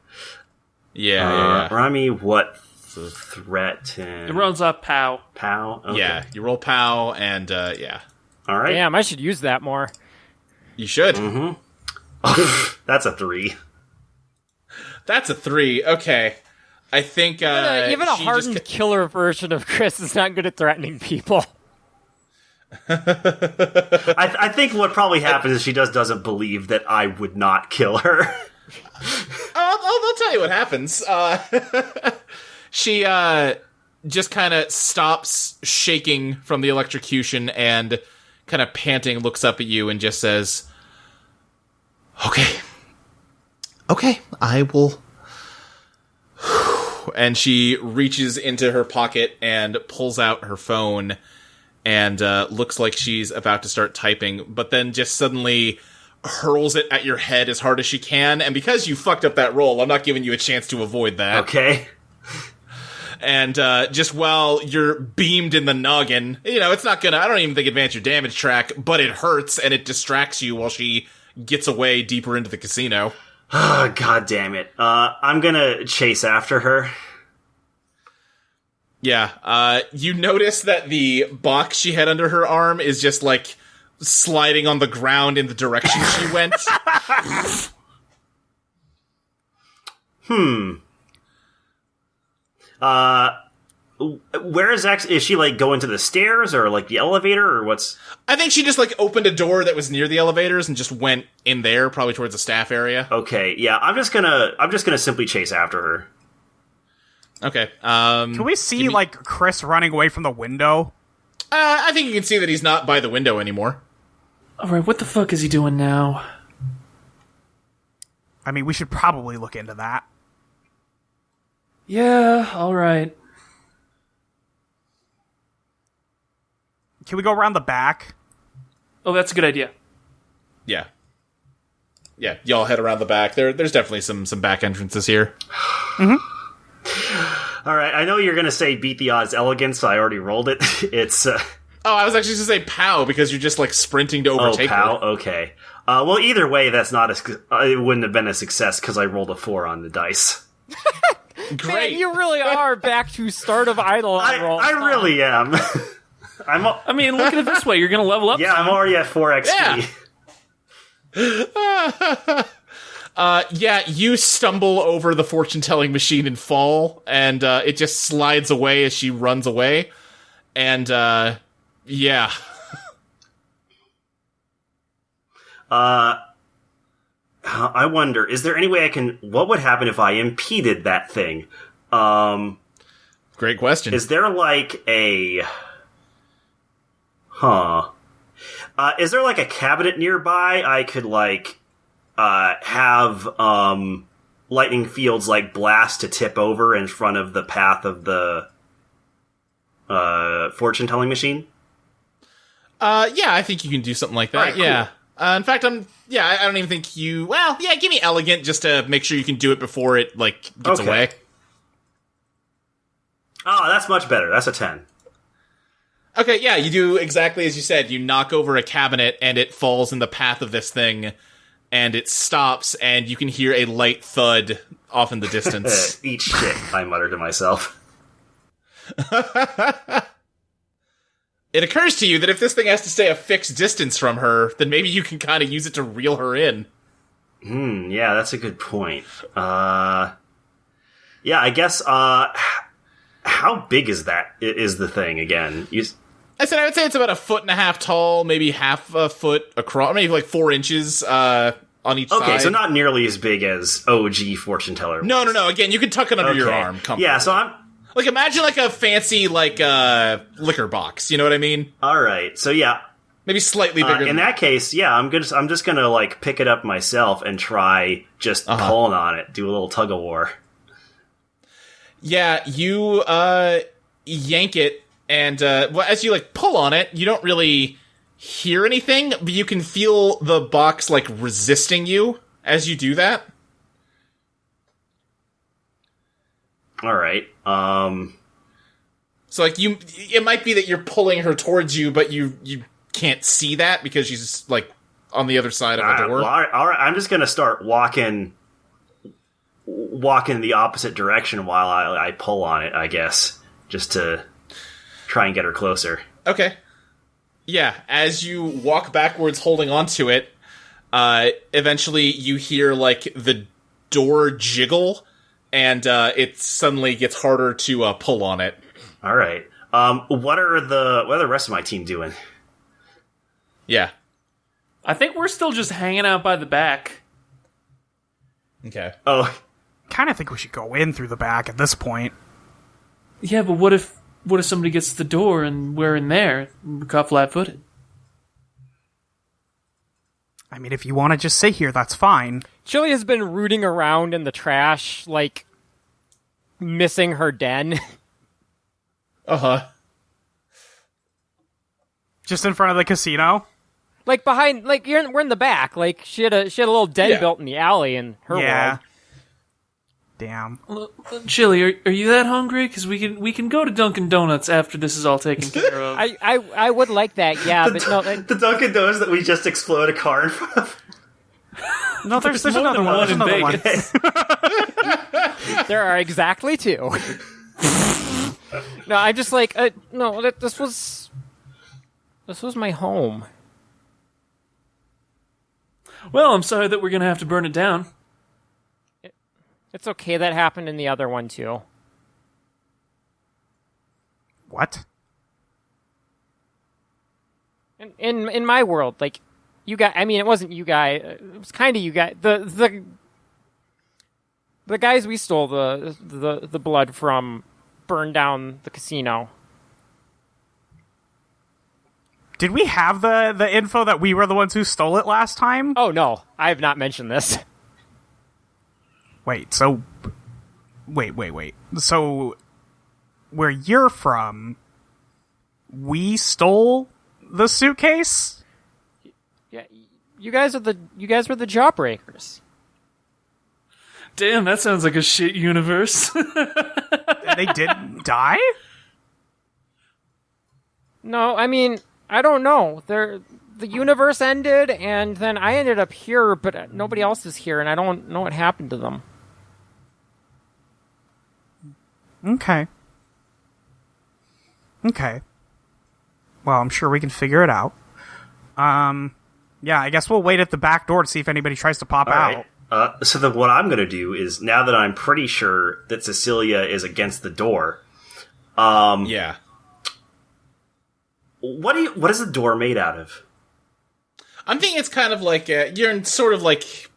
Yeah. Remind me what threaten. It runs up POW. POW? Okay. Yeah, you roll POW, and yeah. Alright. Damn, I should use that more. You should. Mm-hmm. That's a 3. That's a 3. Okay. I think even a hardened killer version of Chris is not good at threatening people. I think what probably happens is she doesn't believe that I would not kill her. I'll tell you what happens. She just kind of stops shaking from the electrocution and kind of panting looks up at you and just says, Okay, I will. And she reaches into her pocket and pulls out her phone and looks like she's about to start typing, but then just suddenly hurls it at your head as hard as she can, and because you fucked up that roll, I'm not giving you a chance to avoid that. Okay. And just while you're beamed in the noggin, it's not gonna, I don't even think advance your damage track, but it hurts, and it distracts you while she gets away deeper into the casino. Oh, God damn it. I'm gonna chase after her. Yeah, you notice that the box she had under her arm is just, sliding on the ground in the direction she went. Where is she, like, going to the stairs or, like, the elevator, or what's... I think she just, like, opened a door that was near the elevators and just went in there, probably towards the staff area. Okay, yeah, I'm just gonna simply chase after her. Okay, Can we see, like, Chris running away from the window? I think you can see that he's not by the window anymore. Alright, what the fuck is he doing now? I mean, we should probably look into that. Yeah, alright. Can we go around the back? Oh, that's a good idea. Yeah. Yeah, y'all head around the back. There's definitely some back entrances here. Mm-hmm. Alright, I know you're gonna say beat the odds elegant, so I already rolled it. It's, Oh, I was actually going to say pow, because you're just, like, sprinting to overtake pow? her. Okay. Well, either way, that's not it wouldn't have been a success, because I rolled a 4 on the dice. Great. Man, you really are back to start of Eidolon roll. I really am. I mean, look at it this way. You're going to level up. Yeah, I'm already at 4 XP. Yeah, you stumble over the fortune-telling machine and fall, and it just slides away as she runs away. And, yeah. I wonder, is there any way what would happen if I impeded that thing? Great question. Is there like is there like a cabinet nearby I could like, have, lightning fields like blast to tip over in front of the path of the, fortune-telling machine? Yeah, I think you can do something like that. Right, cool. Yeah. In fact, I don't even think you... Well, yeah, give me elegant just to make sure you can do it before it, like, gets Okay. away. Oh, that's much better. That's a 10. Okay, yeah, you do exactly as you said. You knock over a cabinet, and it falls in the path of this thing, and it stops, and you can hear a light thud off in the distance. Eat shit, I mutter to myself. It occurs to you that if this thing has to stay a fixed distance from her, then maybe you can kind of use it to reel her in. Yeah, that's a good point. Yeah, I guess, how big is that, is the thing, again? I would say it's about 1.5 feet tall, maybe half a foot across, maybe like 4 inches, on each side. Okay, so not nearly as big as OG Fortune Teller. No. Again, you can tuck it under your arm. Comfortably. Yeah, so I'm... Like, imagine like a fancy, like, liquor box. You know what I mean? Alright, so yeah. Maybe slightly bigger In that case, yeah, I'm just gonna, like, pick it up myself and try just pulling on it. Do a little tug-of-war. Yeah, you, yank it, and, as you, like, pull on it, you don't really hear anything, but you can feel the box, like, resisting you as you do that. Alright, So, like, it might be that you're pulling her towards you, but you can't see that because she's, like, on the other side of the door. Well, alright, I'm just gonna start walking in the opposite direction while I pull on it, I guess. Just to try and get her closer. Okay. Yeah, as you walk backwards holding onto it, eventually you hear, like, the door jiggle, and it suddenly gets harder to pull on it. Alright. What are the rest of my team doing? Yeah. I think we're still just hanging out by the back. Okay. Oh, Kind of think we should go in through the back at this point. Yeah, but what if somebody gets to the door and we're in there? We're caught flat-footed. I mean, if you want to just sit here, that's fine. Chili has been rooting around in the trash, like, missing her den. Uh-huh. Just in front of the casino? Like, behind, like, we're in the back. Like, she had a little den built in the alley in her world. Damn. Chili, are you that hungry? Because we can go to Dunkin' Donuts after this is all taken care of. I would like that, yeah, but no. the Dunkin' Donuts that we just explode a car in front of. No, there's more another than one. one There's in another one. Vegas. There are exactly 2. No, I'm just like, no, this was my home. Well, I'm sorry that we're going to have to burn it down. It's okay, that happened in the other one, too. What? In my world, like, you guys, I mean, it wasn't you guys, it was kind of you guys, the guys we stole the blood from burned down the casino. Did we have the info that we were the ones who stole it last time? Oh, no, I have not mentioned this. Wait. So, where you're from, we stole the suitcase? Yeah, you guys were the jawbreakers. Damn, that sounds like a shit universe. They didn't die? No, I mean, I don't know. The universe ended, and then I ended up here, but nobody else is here, and I don't know what happened to them. Okay. Well, I'm sure we can figure it out. Yeah, I guess we'll wait at the back door to see if anybody tries to pop out. Right. So then what I'm going to do is, now that I'm pretty sure that Cecilia is against the door, Yeah. what is the door made out of? I'm thinking it's kind of like, you're in sort of like,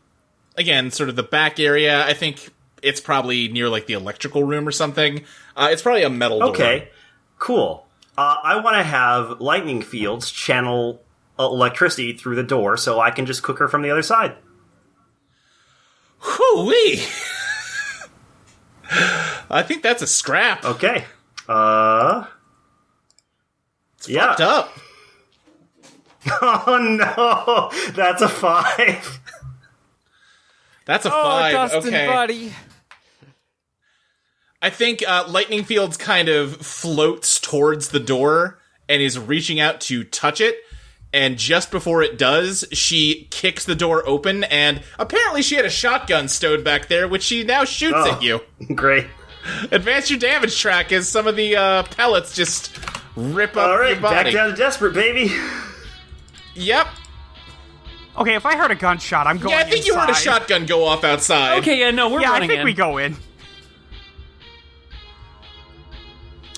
again, sort of the back area. I think it's probably near like the electrical room or something. It's probably a metal door. Okay, cool. I want to have lightning fields channel electricity through the door so I can just cook her from the other side. Hoo-wee! I think that's a scrap. Okay. It's fucked up. Oh no, that's a 5. That's a 5. Dustin, okay. buddy. I think Lightning Fields kind of floats towards the door and is reaching out to touch it. And just before it does, she kicks the door open, and apparently she had a shotgun stowed back there, which she now shoots at you. Great. Advance your damage track as some of the pellets just rip up your body. Back down to desperate, baby. Yep. Okay, if I heard a gunshot, I'm going Yeah, I think you heard a inside. shotgun go off outside. Okay, yeah, no, we're Yeah, I running think in. we go in.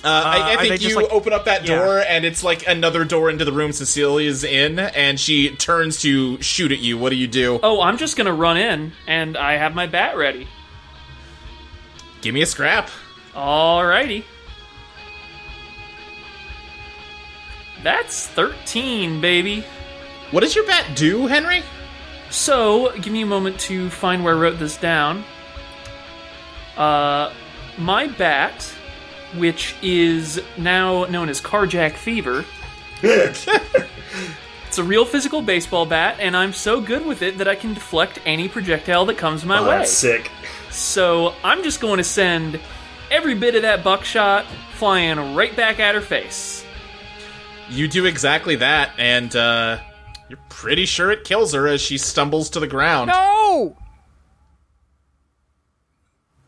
I are they think just, you like- open up that yeah. door, and it's like another door into the room Cecilia's in, and she turns to shoot at you. What do you do? Oh, I'm just gonna run in, and I have my bat ready. Give me a scrap. Alrighty. That's 13, baby. What does your bat do, Henry? So, give me a moment to find where I wrote this down. My bat, which is now known as Carjack Fever, it's a real physical baseball bat, and I'm so good with it that I can deflect any projectile that comes my way. That's sick. So, I'm just going to send every bit of that buckshot flying right back at her face. You do exactly that, and you're pretty sure it kills her as she stumbles to the ground. No!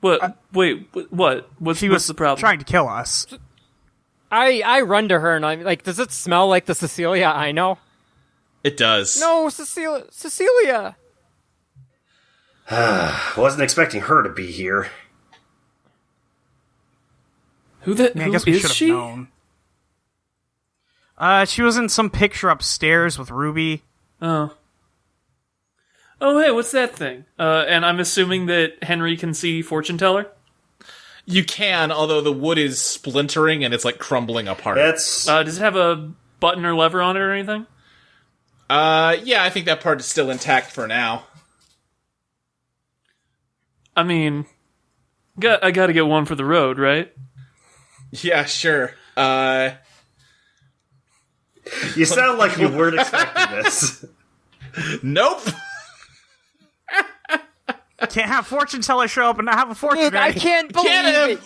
What? Wait, what? What's was the problem? trying to kill us. I run to her and I'm like, does it smell like the Cecilia I know? It does. No, Cecilia! Wasn't expecting her to be here. Who I guess we is should have she? known. She was in some picture upstairs with Ruby. Oh, hey, what's that thing? And I'm assuming that Henry can see Fortune Teller? You can, although the wood is splintering and it's like crumbling apart. That's Does it have a button or lever on it or anything? Yeah, I think that part is still intact for now. I mean, I gotta get one for the road, right? Yeah, sure. you sound like you weren't expecting this. Nope. Can't have fortune teller show up and not have a fortune. Dude, I ready. can't believe Can't it.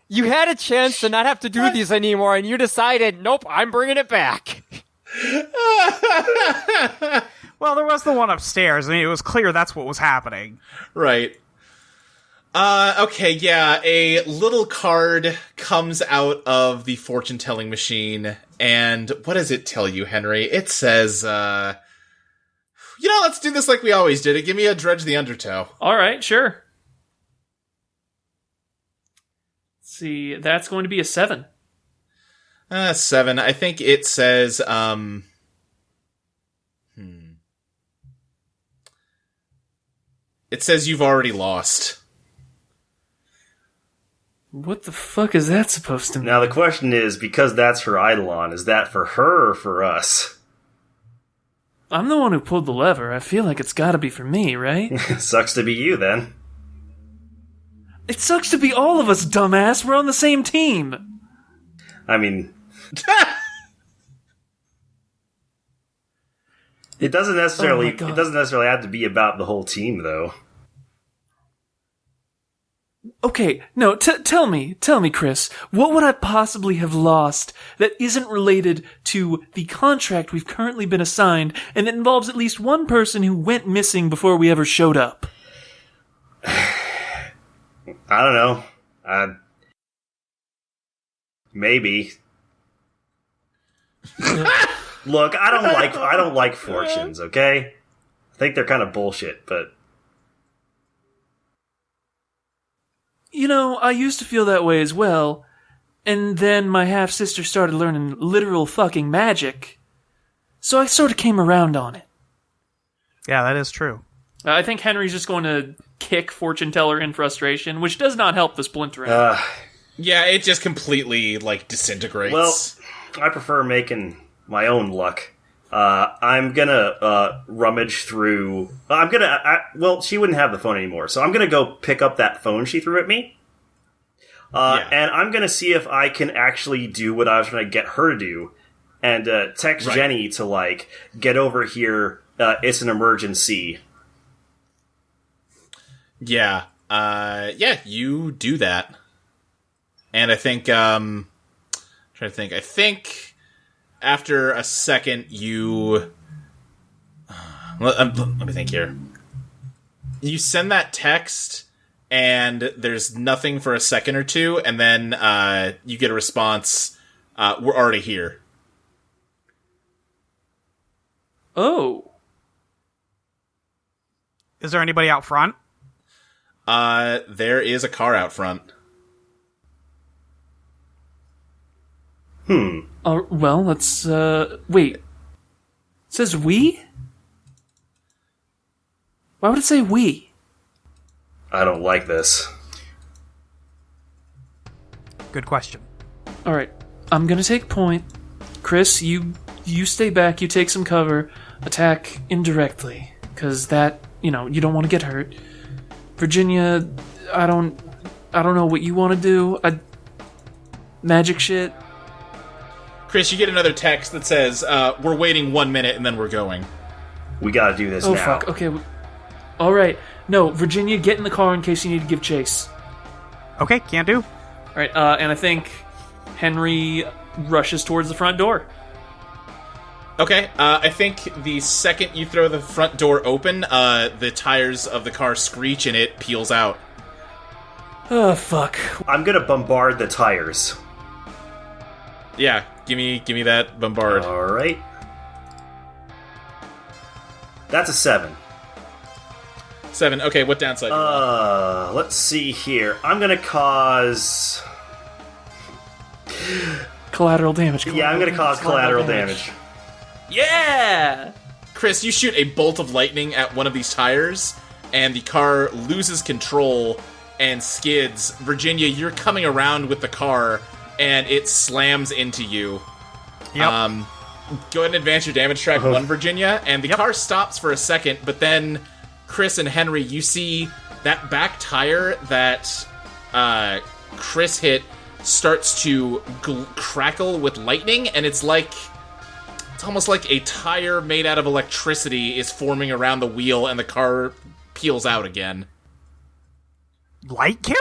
You had a chance to not have to do these anymore, and you decided, nope, I'm bringing it back. Well, there was the one upstairs. I mean, it was clear that's what was happening. Right. Okay, yeah, a little card comes out of the fortune-telling machine, and what does it tell you, Henry? It says, let's do this like we always did it. Give me a Dredge the Undertow. All right, sure. see, that's going to be a 7. 7. I think it says, It says you've already lost. What the fuck is that supposed to mean? Now the question is, because that's her Eidolon, is that for her or for us? I'm the one who pulled the lever. I feel like it's gotta be for me, right? Sucks to be you, then. It sucks to be all of us, dumbass. We're on the same team. I mean... It doesn't necessarily have to be about the whole team, though. Okay, no, tell me, Chris, what would I possibly have lost that isn't related to the contract we've currently been assigned and that involves at least one person who went missing before we ever showed up? I don't know. Maybe. Look, I don't like fortunes, okay? I think they're kind of bullshit, but... You know, I used to feel that way as well, and then my half-sister started learning literal fucking magic, so I sort of came around on it. Yeah, that is true. I think Henry's just going to kick Fortune Teller in frustration, which does not help the splintering. Yeah, it just completely, disintegrates. Well, I prefer making my own luck. I'm gonna rummage through... she wouldn't have the phone anymore, so I'm gonna go pick up that phone she threw at me. And I'm gonna see if I can actually do what I was trying to get her to do, and text Jenny to, get over here, it's an emergency. Yeah. You do that. And I think, I'm trying to think, I think... After a second, you... Let me think here. You send that text, and there's nothing for a second or two, and then you get a response, we're already here. Oh. Is there anybody out front? There is a car out front. Well, let's, wait. It says we? Why would it say we? I don't like this. Good question. Alright, I'm gonna take point. Chris, you stay back, you take some cover, attack indirectly, because that, you don't want to get hurt. Virginia, I don't know what you want to do. Magic shit. Chris, you get another text that says, we're waiting 1 minute and then we're going. We gotta do this now. Oh, fuck. Okay. Alright. No, Virginia, get in the car in case you need to give chase. Okay, can do. Alright, and I think Henry rushes towards the front door. Okay, I think the second you throw the front door open, the tires of the car screech and it peels out. Oh, fuck. I'm gonna bombard the tires. Yeah, give me that bombard. Alright. That's a 7. 7, okay, what downside? Let's see here. I'm gonna cause... Collateral damage. Yeah, I'm gonna cause collateral damage. Yeah! Chris, you shoot a bolt of lightning at one of these tires, and the car loses control and skids. Virginia, you're coming around with the car, and it slams into you. Yep. Go ahead and advance your damage track 1, Virginia, and the car stops for a second, but then Chris and Henry, you see that back tire that Chris hit starts to crackle with lightning, and it's almost like a tire made out of electricity is forming around the wheel, and the car peels out again. Light kill?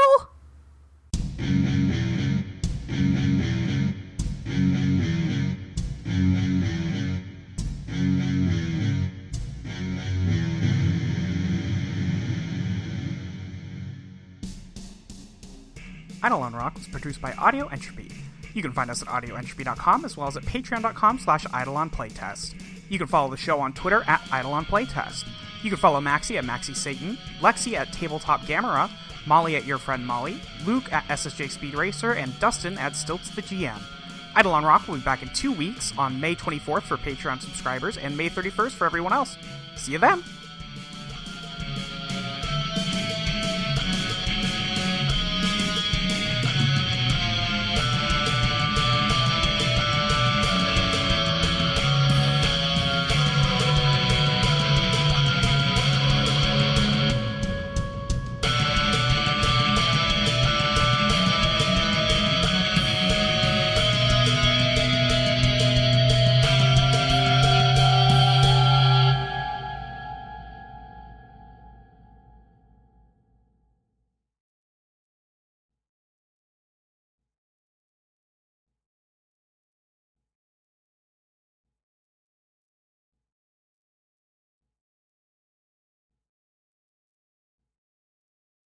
Eidolon Rock was produced by Audio Entropy. You can find us at audioentropy.com as well as at patreon.com/EidolonPlaytest. You can follow the show on Twitter at EidolonPlaytest. You can follow Maxie at Maxie Satan, Lexi at Tabletop Gamera, Molly at Your Friend Molly, Luke at SSJ Speed Racer, and Dustin at Stilts the GM. Eidolon Rock will be back in 2 weeks on May 24th for Patreon subscribers and May 31st for everyone else. See you then!